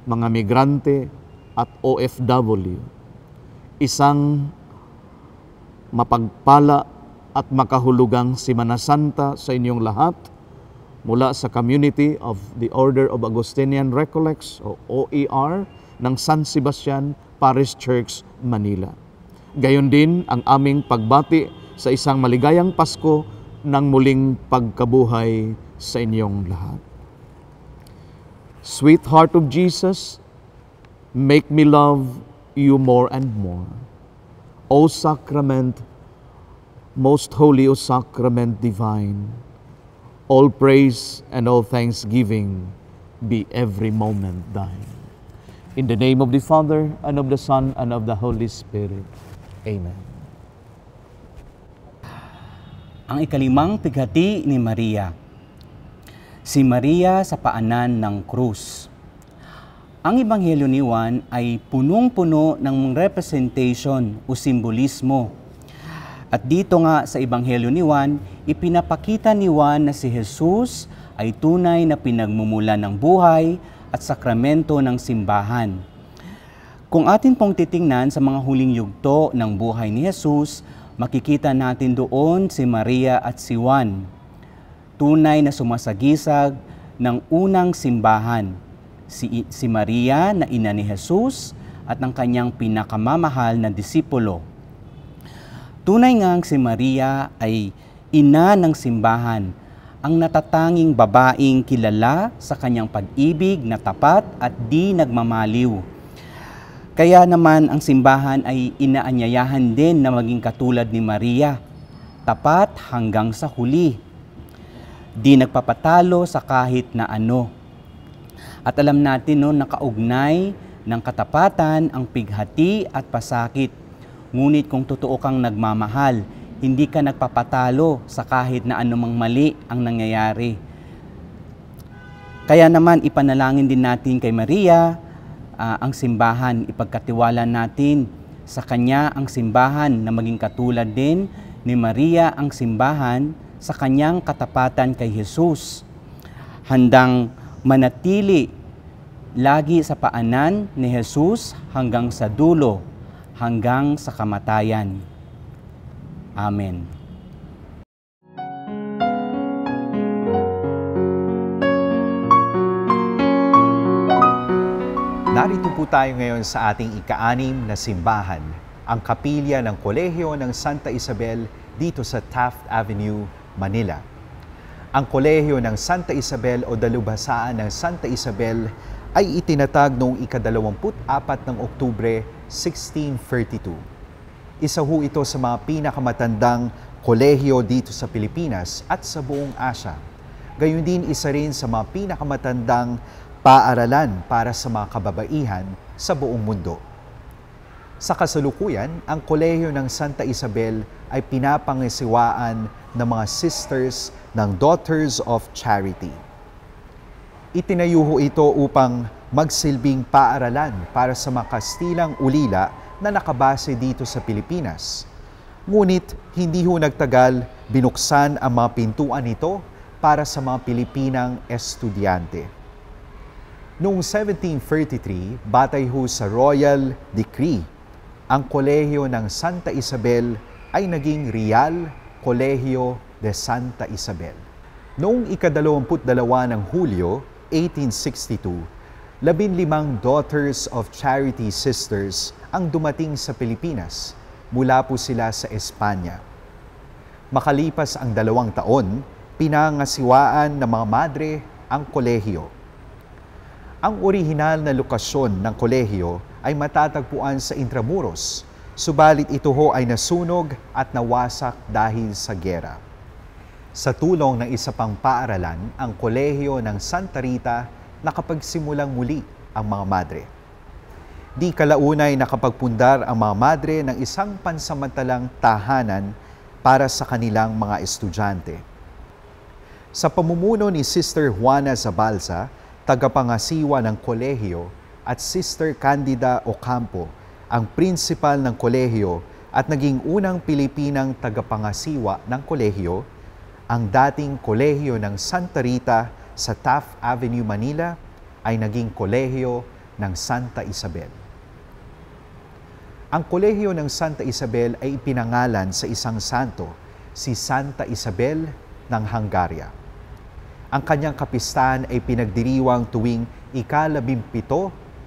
mga migrante at OFW. Isang mapagpala at makahulugang Semana Santa sa inyong lahat mula sa Community of the Order of Augustinian Recollects o OER ng San Sebastian Parish Church, Manila. Gayon din ang aming pagbati sa isang maligayang Pasko ng muling pagkabuhay sa inyong lahat. Sweet Heart of Jesus, make me love you more and more. O Sacrament, most holy O Sacrament divine, all praise and all thanksgiving be every moment thine. In the name of the Father, and of the Son, and of the Holy Spirit. Amen. Ang ikalimang pighati ni Maria. Si Maria sa paanan ng krus. Ang Ebanghelyo ni Juan ay punong-puno ng representation o simbolismo. At dito nga sa Ebanghelyo ni Juan, ipinapakita ni Juan na si Jesus ay tunay na pinagmumulan ng buhay at sakramento ng simbahan. Kung atin pong titingnan sa mga huling yugto ng buhay ni Jesus, makikita natin doon si Maria at si Juan. Tunay na sumasagisag ng unang simbahan. Si Maria na ina ni Jesus at ang kanyang pinakamamahal na disipulo. Tunay ngang si Maria ay ina ng simbahan ang natatanging babaeng kilala sa kanyang pag-ibig na tapat at di nagmamaliw. Kaya naman ang simbahan ay inaanyayahan din na maging katulad ni Maria, tapat hanggang sa huli. Di nagpapatalo sa kahit na ano. At alam natin no, nakaugnay ng katapatan ang pighati at pasakit. Ngunit kung totoo kang nagmamahal, hindi ka nagpapatalo sa kahit na anumang mali ang nangyayari. Kaya naman ipanalangin din natin kay Maria ang simbahan. Ipagkatiwala natin sa Kanya ang simbahan na maging katulad din ni Maria ang simbahan sa Kanyang katapatan kay Jesus. Handang manatili lagi sa paanan ni Jesus hanggang sa dulo, hanggang sa kamatayan. Amen. Narito po tayo ngayon sa ating ika-6 na simbahan, ang kapilya ng Kolehiyo ng Santa Isabel dito sa Taft Avenue, Manila. Ang Kolehiyo ng Santa Isabel o Dalubhasaan ng Santa Isabel ay itinatag noong ika-24 ng Oktubre 1632. Isa ho ito sa mga pinakamatandang kolehiyo dito sa Pilipinas at sa buong Asya. Gayon din isa rin sa mga pinakamatandang paaralan para sa mga kababaihan sa buong mundo. Sa kasalukuyan, ang Kolehiyo ng Santa Isabel ay pinapangasiwaan ng mga sisters ng Daughters of Charity. Itinayo ho ito upang magsilbing paaralan para sa mga Kastilang ulila na nakabase dito sa Pilipinas. Ngunit hindi ho nagtagal, binuksan ang mga pintuan nito para sa mga Pilipinang estudyante. Noong 1733, batay ho sa Royal Decree, ang Kolehiyo ng Santa Isabel ay naging Real Colegio de Santa Isabel. Noong ika-22 ng Hulyo, 1862, 15 Daughters of Charity Sisters ang dumating sa Pilipinas. Mula po sila sa Espanya. Makalipas ang 2 taon, pinangasiwaan ng mga madre ang kolehiyo. Ang orihinal na lokasyon ng kolehiyo ay matatagpuan sa Intramuros, subalit ito ho ay nasunog at nawasak dahil sa giyera. Sa tulong ng isa pang paaralan, ang Kolehiyo ng Santa Rita nakapagsimulang muli ang mga madre. Di kalaunay nakapagpundar ang mga madre ng isang pansamantalang tahanan para sa kanilang mga estudyante. Sa pamumuno ni Sister Juana Zabalza, tagapangasiwa ng kolehiyo, at Sister Candida Ocampo, ang principal ng kolehiyo at naging unang Pilipinang tagapangasiwa ng kolehiyo, ang dating Kolehiyo ng Santa Rita sa Taft Avenue, Manila ay naging Kolehiyo ng Santa Isabel. Ang Kolehiyo ng Santa Isabel ay ipinangalan sa isang santo, si Santa Isabel ng Hungaria. Ang kanyang kapistahan ay pinagdiriwang tuwing ika-17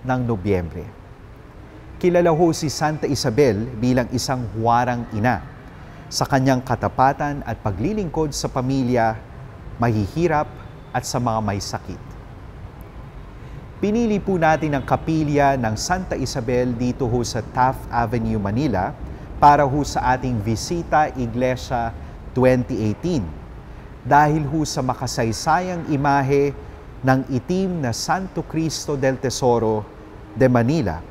ng Nobyembre. Kilala ho si Santa Isabel bilang isang huwarang ina sa kanyang katapatan at paglilingkod sa pamilya, mahihirap at sa mga may sakit. Pinili po natin ang kapilya ng Santa Isabel dito ho sa Taft Avenue, Manila para ho sa ating Visita Iglesia 2018 dahil ho sa makasaysayang imahe ng itim na Santo Cristo del Tesoro de Manila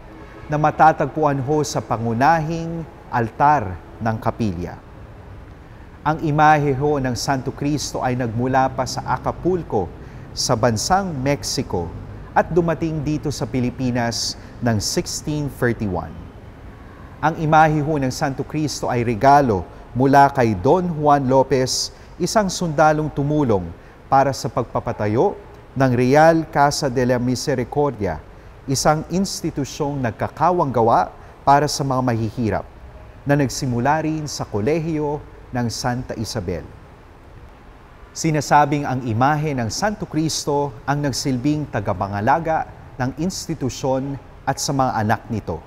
na matatagpuan ho sa pangunahing altar ng kapilya. Ang imahe ho ng Santo Cristo ay nagmula pa sa Acapulco sa bansang Mexico at dumating dito sa Pilipinas ng 1631. Ang imahe ho ng Santo Cristo ay regalo mula kay Don Juan Lopez, isang sundalong tumulong para sa pagpapatayo ng Real Casa de la Misericordia, isang institusyong nagkakawang gawa para sa mga mahihirap na nagsimula rin sa Kolehiyo ng Santa Isabel. Sinasabing ang imahe ng Santo Cristo ang nagsilbing tagapangalaga ng institusyon at sa mga anak nito.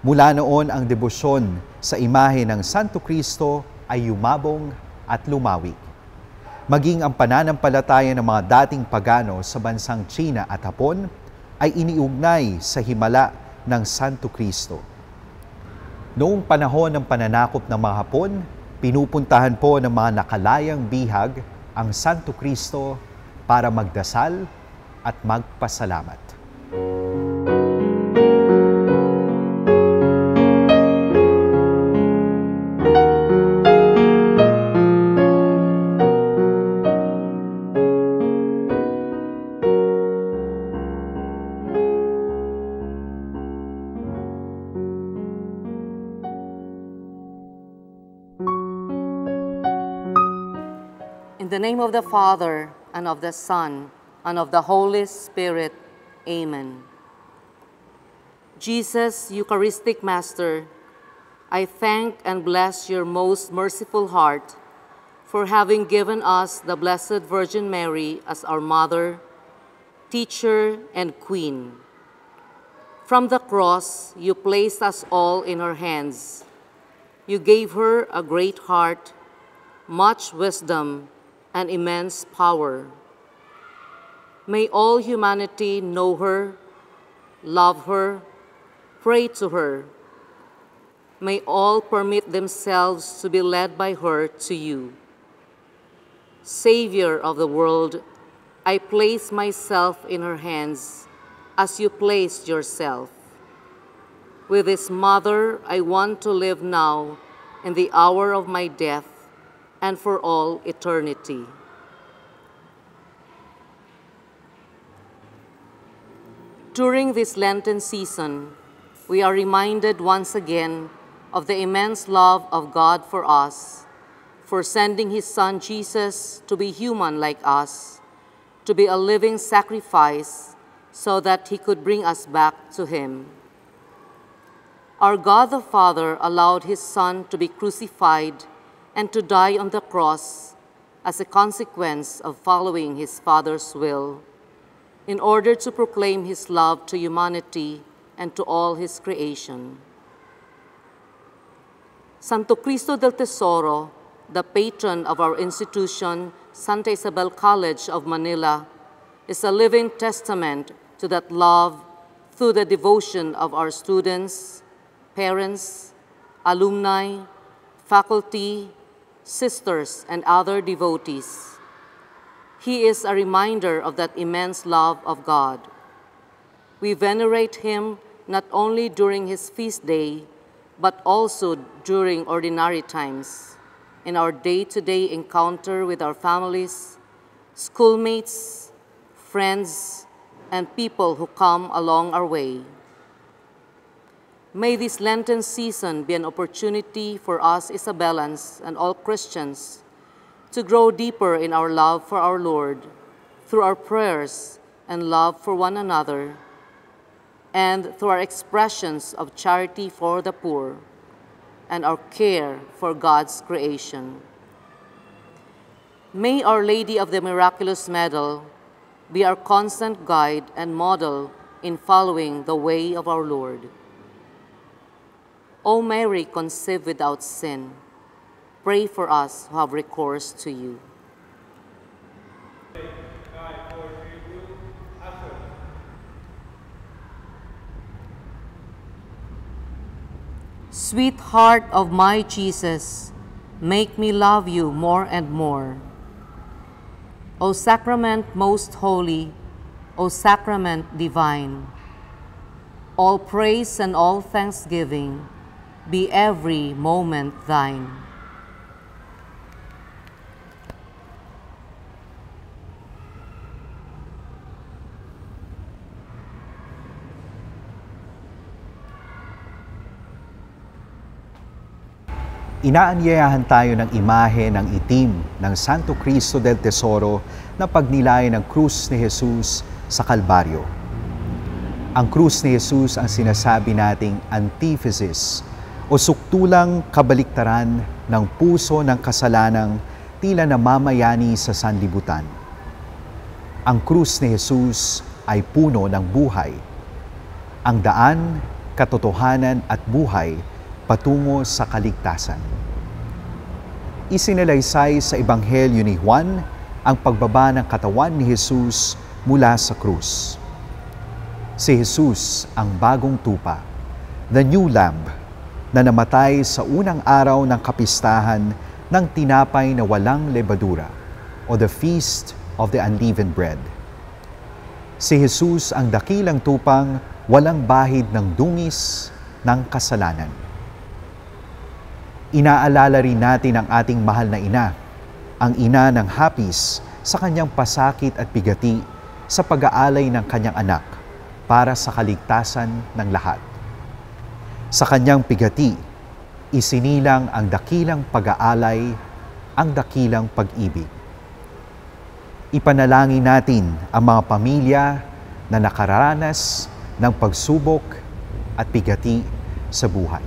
Mula noon ang debosyon sa imahe ng Santo Cristo ay yumabong at lumawig. maging ang pananampalataya ng mga dating pagano sa bansang China at Hapon ay iniugnay sa himala ng Santo Cristo. Noong panahon ng pananakop ng mga Hapon, pinupuntahan po ng mga nakalayang bihag ang Santo Cristo para magdasal at magpasalamat. In the name of the Father, and of the Son, and of the Holy Spirit. Amen. Jesus, Eucharistic Master, I thank and bless your most merciful heart for having given us the Blessed Virgin Mary as our Mother, Teacher, and Queen. From the cross, you placed us all in her hands. You gave her a great heart, much wisdom, and immense power. May all humanity know her, love her, pray to her. May all permit themselves to be led by her to you. Savior of the world, I place myself in her hands as you placed yourself. With this mother, I want to live now in the hour of my death and for all eternity. During this Lenten season, we are reminded once again of the immense love of God for us, for sending his Son Jesus to be human like us, to be a living sacrifice so that he could bring us back to him. Our God the Father allowed his Son to be crucified and to die on the cross as a consequence of following his Father's will, in order to proclaim his love to humanity and to all his creation. Santo Cristo del Tesoro, the patron of our institution, Santa Isabel College of Manila, is a living testament to that love through the devotion of our students, parents, alumni, faculty, sisters, and other devotees. He is a reminder of that immense love of God. We venerate him not only during his feast day, but also during ordinary times, in our day-to-day encounter with our families, schoolmates, friends, and people who come along our way. May this Lenten season be an opportunity for us Isabellans and all Christians to grow deeper in our love for our Lord through our prayers and love for one another, and through our expressions of charity for the poor and our care for God's creation. May Our Lady of the Miraculous Medal be our constant guide and model in following the way of our Lord. O Mary, conceived without sin, pray for us who have recourse to you. Sweet heart of my Jesus, make me love you more and more. O Sacrament most holy, O Sacrament divine, all praise and all thanksgiving be every moment thine. Inaanyayahan tayo ng imahe ng itim ng Santo Cristo del Tesoro na pagnilay ng krus ni Jesus sa Kalbaryo. Ang krus ni Jesus ang sinasabi nating antithesis o suktulang kabaliktaran ng puso ng kasalanang tila namamayani sa sanlibutan. Ang krus ni Jesus ay puno ng buhay. Ang daan, katotohanan at buhay patungo sa kaligtasan. Isinalaysay sa Ebanghelyo ni Juan ang pagbaba ng katawan ni Jesus mula sa krus. Si Jesus ang bagong tupa, the new lamb, na namatay sa unang araw ng kapistahan ng tinapay na walang lebadura, o the Feast of the Unleavened Bread. Si Jesus ang dakilang tupang walang bahid ng dungis ng kasalanan. Inaalala rin natin ang ating mahal na ina, ang ina ng hapis sa kanyang pasakit at bigati sa pag-aalay ng kanyang anak para sa kaligtasan ng lahat. Sa kanyang bigati, isinilang ang dakilang pag-aalay, ang dakilang pag-ibig. Ipanalangin natin ang mga pamilya na nakaranas ng pagsubok at bigati sa buhay.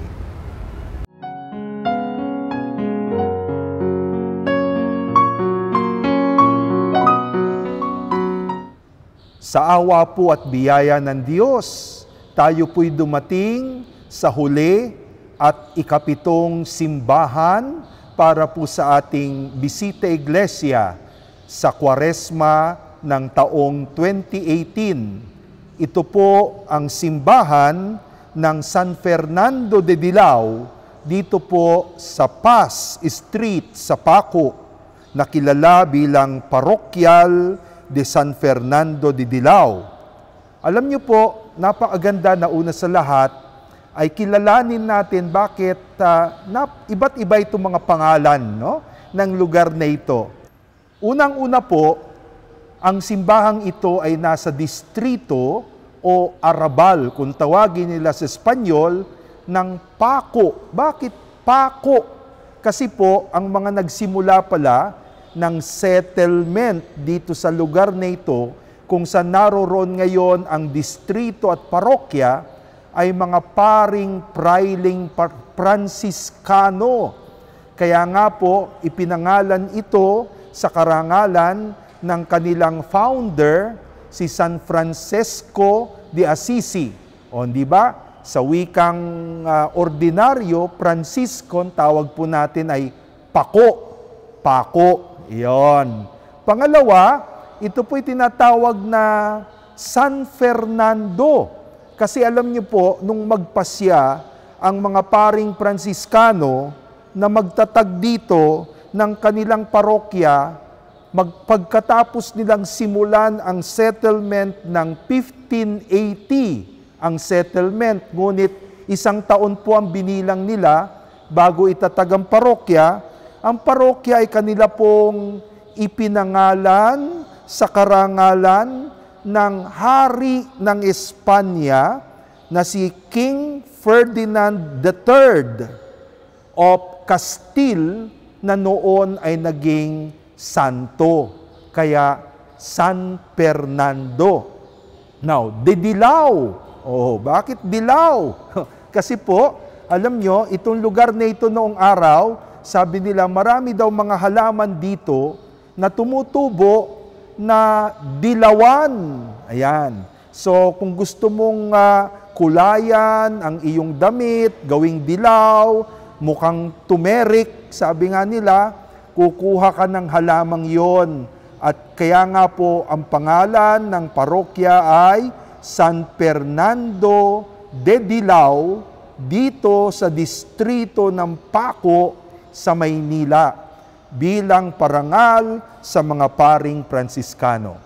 Sa awa po at biyaya ng Diyos, tayo po'y dumating sa huli at ikapitong simbahan para po sa ating Bisita Iglesia sa Kwaresma ng taong 2018. Ito po ang simbahan ng San Fernando de Dilao dito po sa Paz Street sa Paco, na kilala bilang Parokyal de San Fernando de Dilao. Alam niyo po, napakaganda na una sa lahat ay kilalanin natin bakit iba't iba itong mga pangalan, no, ng lugar na ito. Unang-una po, ang simbahang ito ay nasa distrito o arrabal, kung tawagin nila sa Espanyol, ng Paco. Bakit Paco? Kasi po, ang mga nagsimula pala ng settlement dito sa lugar na ito, kung saan naroon ngayon ang distrito at parokya, ay mga paring prailing Franciscano. Kaya nga po, ipinangalan ito sa karangalan ng kanilang founder, si San Francisco de Assisi. O, di ba? Sa wikang ordinaryo, Francisco, tawag po natin ay Paco. Paco. Iyon. Pangalawa, ito po'y tinatawag na San Fernando. Kasi alam niyo po, nung magpasya ang mga paring Franciscano na magtatag dito ng kanilang parokya, pagkatapos nilang simulan ang settlement ng 1580, ang settlement, ngunit isang taon po ang binilang nila bago itatag ang parokya ay kanila pong ipinangalan sa karangalan ng hari ng Espanya na si King Ferdinand III of Castile, na noon ay naging santo. Kaya San Fernando. Now, de Dilao. Oh, bakit Dilao? Kasi po, alam nyo, itong lugar na ito noong araw, sabi nila marami daw mga halaman dito na tumutubo na dilawan. Ayan. So, kung gusto mong kulayan ang iyong damit, gawing dilaw, mukhang turmeric, sabi nga nila, kukuha ka ng halamang yon. At kaya nga po, ang pangalan ng parokya ay San Fernando de Dilao, dito sa distrito ng Paco sa Maynila, bilang parangal sa mga paring Franciscano.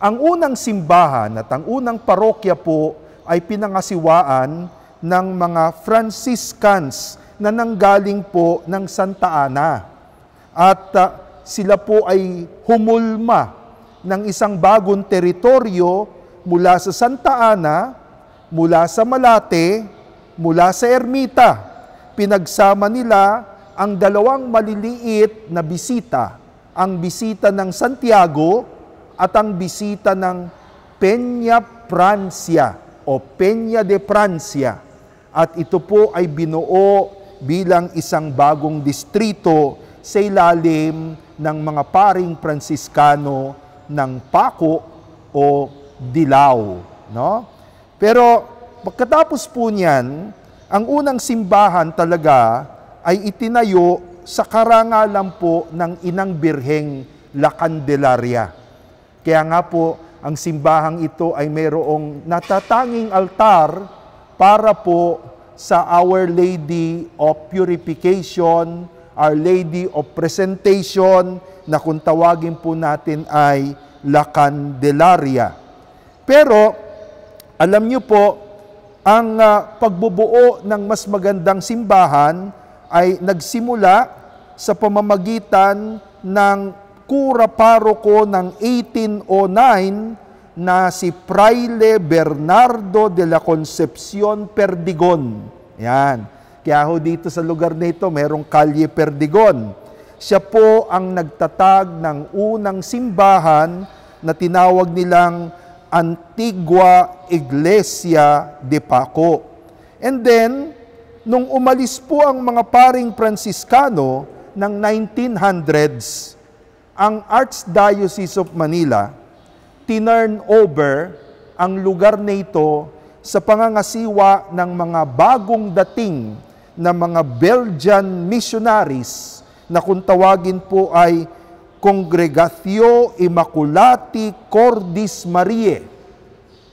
Ang unang simbahan at ang unang parokya po ay pinangasiwaan ng mga Franciscans na nanggaling po ng Santa Ana. At sila po ay humulma ng isang bagong teritoryo mula sa Santa Ana, mula sa Malate, mula sa Ermita. Pinagsama nila ang dalawang maliliit na bisita, ang bisita ng Santiago at ang bisita ng Peña Francia o Peña de Francia. At ito po ay binuo bilang isang bagong distrito sa ilalim ng mga paring Franciscano ng Paco o Dilao. No? Pero pagkatapos po niyan, ang unang simbahan talaga ay itinayo sa karangalan po ng Inang Birheng La Candelaria. Kaya nga po, ang simbahang ito ay mayroong natatanging altar para po sa Our Lady of Purification, Our Lady of Presentation, na kung tawagin po natin ay La Candelaria. Pero, alam niyo po, ang pagbubuo ng mas magandang simbahan ay nagsimula sa pamamagitan ng kura paroko ng 1809 na si Fraile Bernardo de la Concepcion Perdigon. Yan. Kaya ho dito sa lugar nito, merong Kalye Perdigon. Siya po ang nagtatag ng unang simbahan na tinawag nilang Antigua Iglesia de Paco. And then, nung umalis po ang mga paring Franciscano ng 1900s, ang Archdiocese of Manila, tinurn over ang lugar na ito sa pangangasiwa ng mga bagong dating na mga Belgian missionaries na kung tawagin po ay Congregatio Immaculati Cordis Mariae.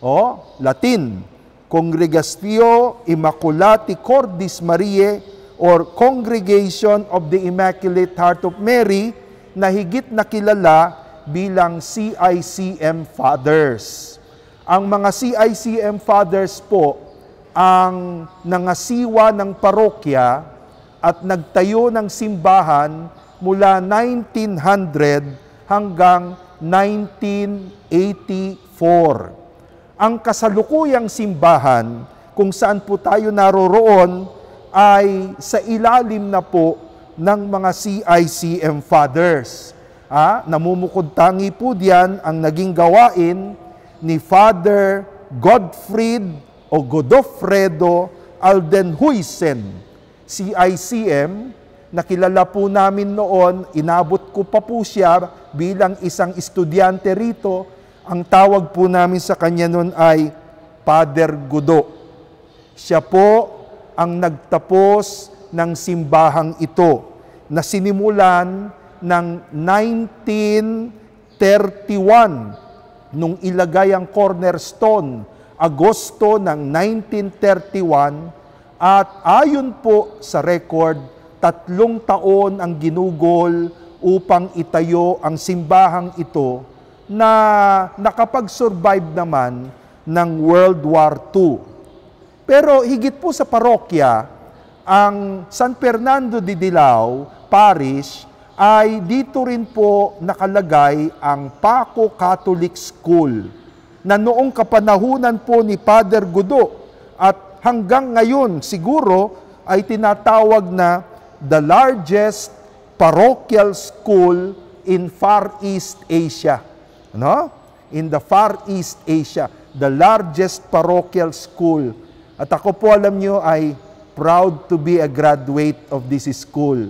O, Latin, Congregatio Immaculati Cordis Mariae or Congregation of the Immaculate Heart of Mary na higit na kilala bilang CICM Fathers. Ang mga CICM Fathers po ang nangasiwa ng parokya at nagtayo ng simbahan mula 1900 hanggang 1984. Ang kasalukuyang simbahan kung saan po tayo naroroon ay sa ilalim na po ng mga CICM Fathers. Namumukod tangi po diyan ang naging gawain ni Father Godfried o Godofredo Aldenhuisen, CICM, nakilala po namin noon, inabot ko pa po siya bilang isang estudyante rito. Ang tawag po namin sa kanya noon ay Father Gudo. Siya po ang nagtapos ng simbahang ito na sinimulan ng 1931 nung ilagay ang cornerstone, Agosto ng 1931, at ayon po sa record, 3 taon ang ginugol upang itayo ang simbahang ito na nakapag-survive naman ng World War II. Pero higit po sa parokya, ang San Fernando de Dilao Parish ay dito rin po nakalagay ang Paco Catholic School na noong kapanahunan po ni Father Gudo at hanggang ngayon siguro ay tinatawag na the largest parochial school in Far East Asia. No? In the Far East Asia, the largest parochial school. At ako po alam nyo ay proud to be a graduate of this school.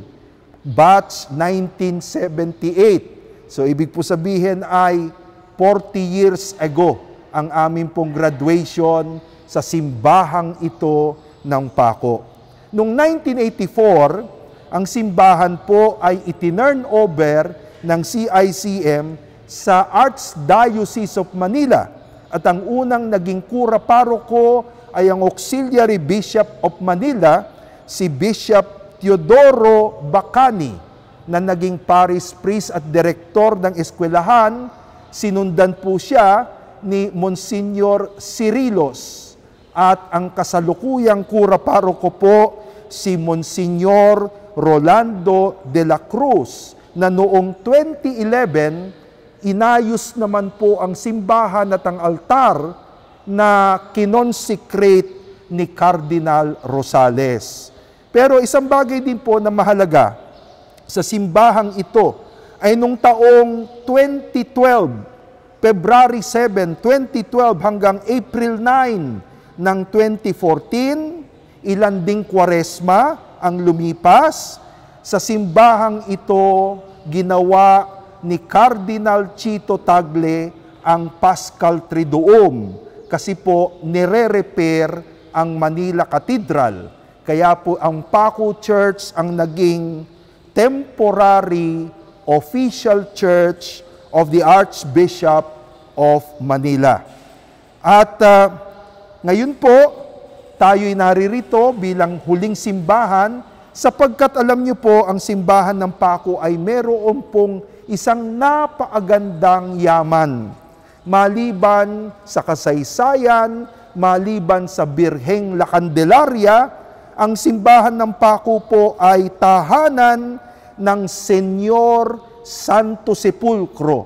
Batch 1978. So ibig po sabihin ay 40 years ago ang amin pong graduation sa simbahang ito ng Paco. Noong 1984, ang simbahan po ay itinurn over ng CICM sa Archdiocese of Manila at ang unang naging kura paroko ay ang Auxiliary Bishop of Manila, si Bishop Teodoro Bacani, na naging parish priest at direktor ng eskwelahan. Sinundan po siya ni Monsignor Cirilos at ang kasalukuyang kura paroko po si Monsignor Rolando de la Cruz na noong 2011 inayos naman po ang simbahan at ang altar na kinonsecrate ni Cardinal Rosales. Pero isang bagay din po na mahalaga sa simbahang ito ay nung taong 2012, February 7, 2012 hanggang April 9 ng 2014, ilan ding Kwaresma ang lumipas. Sa simbahang ito, ginawa ni Cardinal Chito Tagle ang Paschal Triduum kasi po nire-repair ang Manila Cathedral. Kaya po ang Paco Church ang naging temporary official church of the Archbishop of Manila. At ngayon po, tayo'y naririto bilang huling simbahan sapagkat alam niyo po, ang simbahan ng Paco ay meron pong isang napakagandang yaman. Maliban sa kasaysayan, maliban sa Birheng La Candelaria, ang simbahan ng Paco po ay tahanan ng Senyor Santo Sepulcro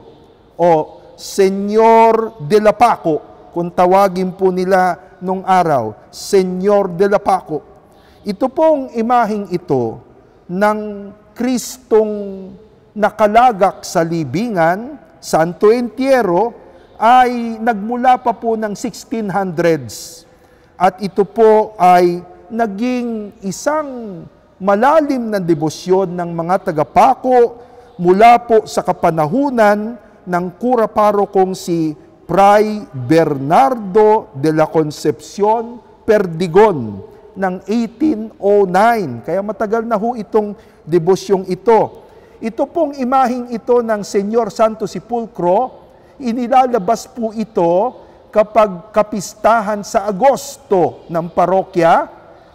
o Senyor de la Paco, kung tawagin po nila nung araw, Senyor de la Paco. Ito pong imaheng ito ng Kristong nakalagak sa libingan, Santo Entierro, ay nagmula pa po ng 1600s. At ito po ay naging isang malalim na debosyon ng mga taga-Paco mula po sa kapanahunan ng kura parokong si Fray Bernardo de la Concepcion Perdigon ng 1809. Kaya matagal na ho itong debosyong ito. Ito pong imaheng ito ng Senyor Santo Sepulcro, inilalabas po ito kapag kapistahan sa Agosto ng parokya,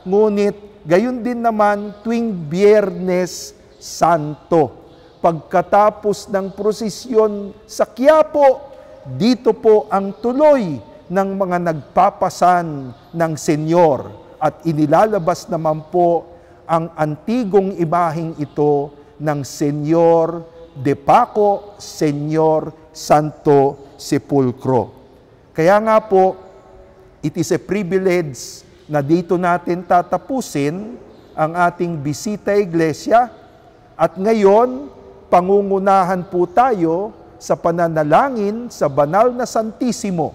ngunit gayon din naman tuwing Biyernes Santo. Pagkatapos ng prosesyon sa Quiapo, dito po ang tuloy ng mga nagpapasan ng Senyor at inilalabas naman po ang antigong imaheng ito ng Senyor de Paco, Senyor Santo Sepulcro. Kaya nga po, it is a privilege na dito natin tatapusin ang ating bisita iglesia at ngayon, pangungunahan po tayo sa pananalangin sa banal na Santisimo.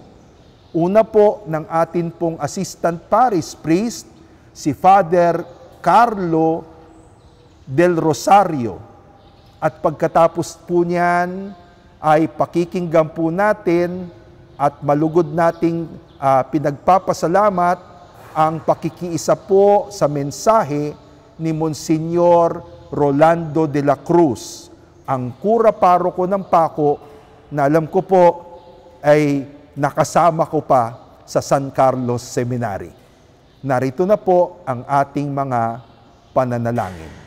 Una po ng atin pong assistant parish priest, si Father Carlo del Rosario. At pagkatapos po niyan, ay pakikinggan po natin at malugod nating pinagpapasalamat ang pakikiisa po sa mensahe ni Monsignor Rolando de la Cruz, ang kura paroko ng Paco na alam ko po ay nakasama ko pa sa San Carlos Seminary. Narito na po ang ating mga pananalangin.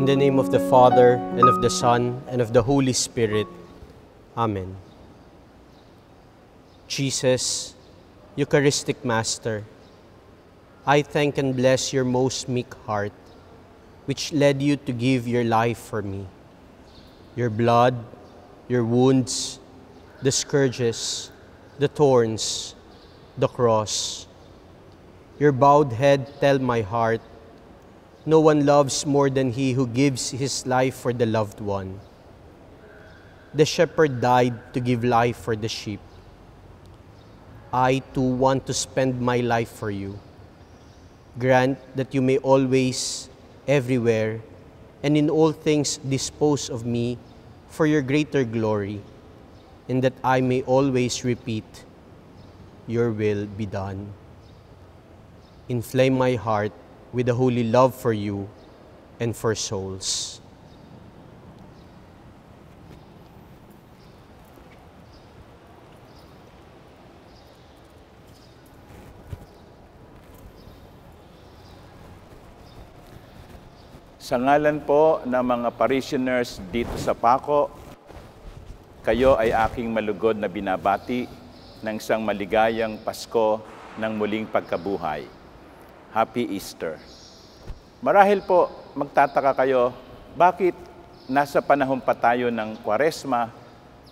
In the name of the Father, and of the Son, and of the Holy Spirit. Amen. Jesus, Eucharistic Master, I thank and bless your most meek heart, which led you to give your life for me. Your blood, your wounds, the scourges, the thorns, the cross. Your bowed head tell my heart, no one loves more than he who gives his life for the loved one. The shepherd died to give life for the sheep. I too want to spend my life for you. Grant that you may always, everywhere, and in all things dispose of me for your greater glory, and that I may always repeat, your will be done. Inflame my heart with a holy love for you and for souls. Sa ngalan po ng mga parishioners dito sa Paco, kayo ay aking malugod na binabati ng isang maligayang Pasko ng muling pagkabuhay. Happy Easter. Marahil po magtataka kayo, bakit nasa panahon pa tayo ng Kwaresma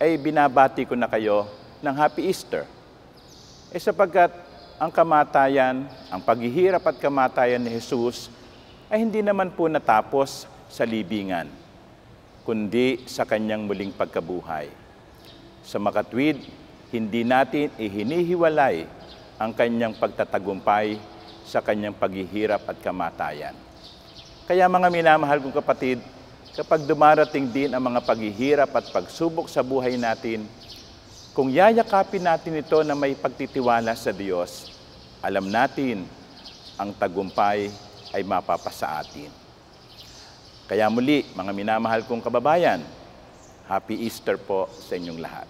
ay binabati ko na kayo ng Happy Easter? Sapagkat ang kamatayan, ang paghihirap at kamatayan ni Jesus ay hindi naman po natapos sa libingan, kundi sa kanyang muling pagkabuhay. Sa makatwid, hindi natin ihinihiwalay ang kanyang pagtatagumpay sa kanyang paghihirap at kamatayan. Kaya mga minamahal kong kapatid, kapag dumarating din ang mga paghihirap at pagsubok sa buhay natin, kung yayakapin natin ito na may pagtitiwala sa Diyos, alam natin ang tagumpay ay mapapasa atin. Kaya muli, mga minamahal kong kababayan, Happy Easter po sa inyong lahat.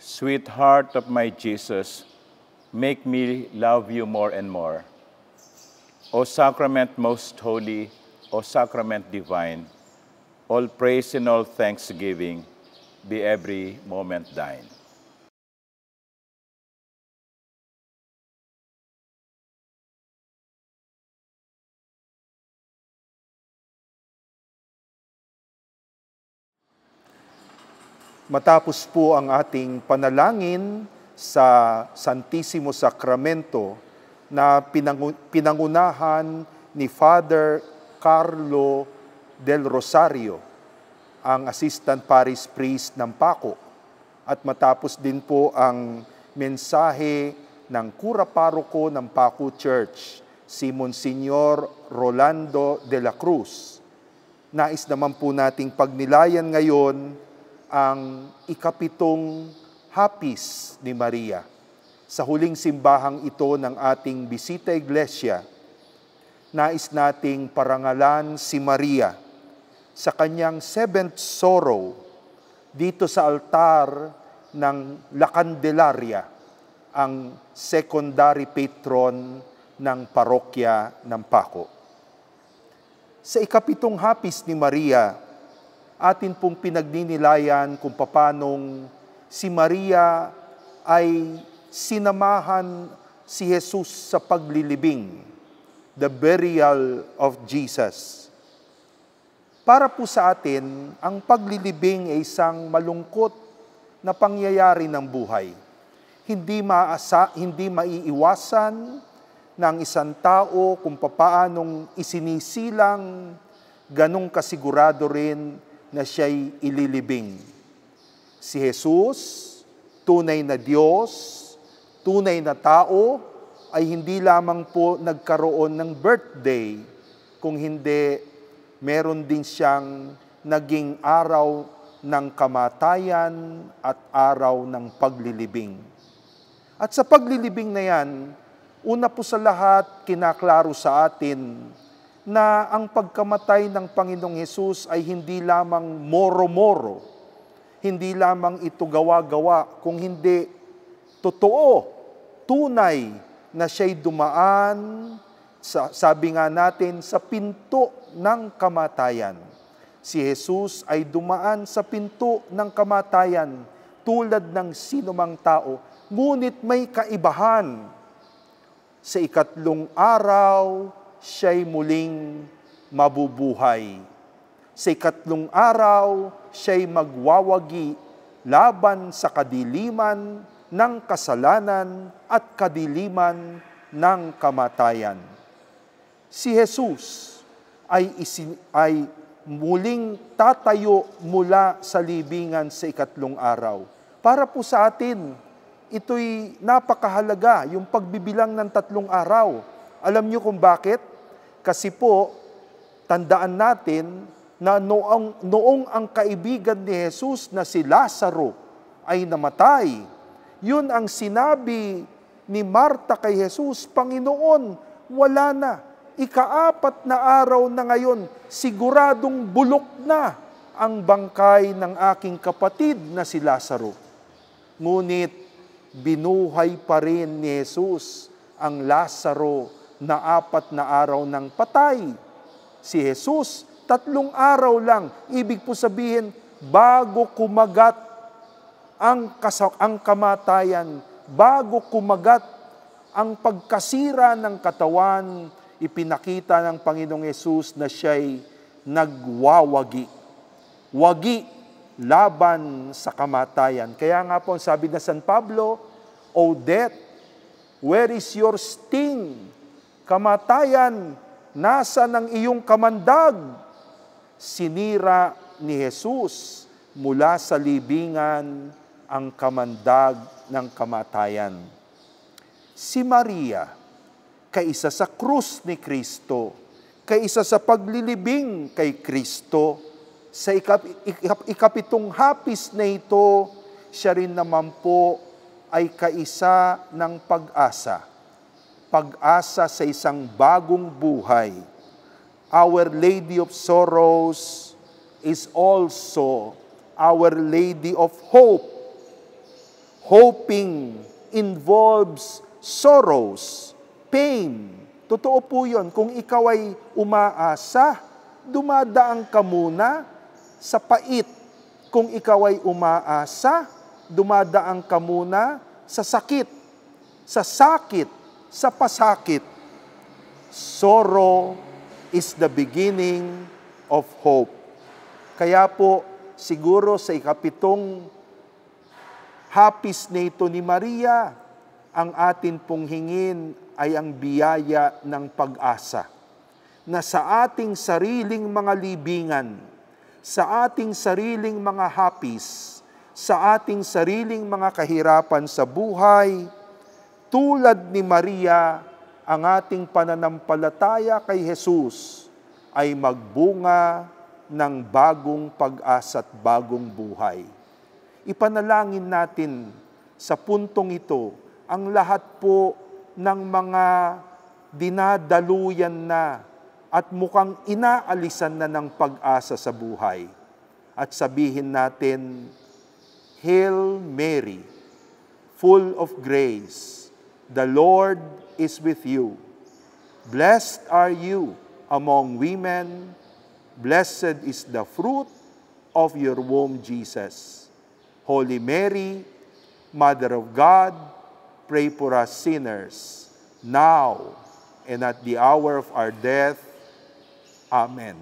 Sweetheart of my Jesus, make me love you more and more. O Sacrament most holy, O Sacrament divine, all praise and all thanksgiving be every moment thine. Matapos po ang ating panalangin sa Santissimo Sacramento na pinangunahan ni Father Carlo del Rosario, ang Assistant Parish Priest ng Paco, at matapos din po ang mensahe ng Kura Paroko ng Paco Church, si Monsignor Rolando de la Cruz. Nais naman po nating pagnilayan ngayon ang ikapitong hapis ni Maria. Sa huling simbahang ito ng ating Bisita Iglesia, nais nating parangalan si Maria sa kanyang seventh sorrow dito sa altar ng La Candelaria, ang secondary patron ng parokya ng Paco. Sa ikapitong hapis ni Maria, atin pong pinagninilayan kung papanong si Maria ay sinamahan si Jesus sa paglilibing, the burial of Jesus. Para po sa atin, ang paglilibing ay isang malungkot na pangyayari ng buhay. Hindi maiiwasan ng isang tao kung papaanong isinisilang, ganong kasigurado rin na siya'y ililibing. Si Jesus, tunay na Diyos, tunay na tao, ay hindi lamang po nagkaroon ng birthday, kung hindi meron din siyang naging araw ng kamatayan at araw ng paglilibing. At sa paglilibing na yan, una po sa lahat, kinaklaro sa atin na ang pagkamatay ng Panginoong Hesus ay hindi lamang moro-moro, hindi lamang ito gawa-gawa, kung hindi totoo, tunay na siya'y dumaan, sabi nga natin, sa pinto ng kamatayan. Si Jesus ay dumaan sa pinto ng kamatayan tulad ng sinumang tao, ngunit may kaibahan. Sa ikatlong araw, siya'y muling mabubuhay. Sa ikatlong araw, siya'y magwawagi laban sa kadiliman ng kasalanan at kadiliman ng kamatayan. Si Jesus ay muling tatayo mula sa libingan sa ikatlong araw. Para po sa atin, ito'y napakahalaga, yung pagbibilang ng 3 araw. Alam niyo kung bakit? Kasi po, tandaan natin na noong ang kaibigan ni Jesus na si Lazaro ay namatay, yun ang sinabi ni Marta kay Jesus, Panginoon, wala na. Ika-4 na araw na ngayon, siguradong bulok na ang bangkay ng aking kapatid na si Lazaro. Ngunit binuhay pa rin ni Jesus ang Lazaro na 4 na araw ng patay. Si Jesus, 3 araw lang. Ibig po sabihin, bago kumagat ang kamatayan, bago kumagat ang pagkasira ng katawan, ipinakita ng Panginoong Hesus na siya'y nagwawagi. Wagi laban sa kamatayan. Kaya nga po, sabi na San Pablo, O death, where is your sting? Kamatayan, nasa ng iyong kamandag? Sinira ni Jesus mula sa libingan ang kamandag ng kamatayan. Si Maria, kaisa sa krus ni Kristo, kaisa sa paglilibing kay Kristo, sa ikapitong hapis na ito, siya rin naman po ay kaisa ng pag-asa. Pag-asa sa isang bagong buhay. Our Lady of Sorrows is also Our Lady of Hope. Hoping involves sorrows, pain. Totoo po yun. Kung ikaw ay umaasa, dumadaan ka muna sa pait. Kung ikaw ay umaasa, dumadaan ka muna sa sakit, sa pasakit. Sorrow is the beginning of hope. Kaya po, siguro sa ikapitong hapis na ito ni Maria, ang atin pong hingin ay ang biyaya ng pag-asa, na sa ating sariling mga libingan, sa ating sariling mga hapis, sa ating sariling mga kahirapan sa buhay, tulad ni Maria, ang ating pananampalataya kay Jesus ay magbunga ng bagong pag-asa at bagong buhay. Ipanalangin natin sa puntong ito ang lahat po ng mga dinadaluyan na at mukhang inaalisan na ng pag-asa sa buhay. At sabihin natin, Hail Mary, full of grace, the Lord is with you. Blessed are you among women, blessed is the fruit of your womb, Jesus. Holy Mary, Mother of God, pray for us sinners, now and at the hour of our death. Amen.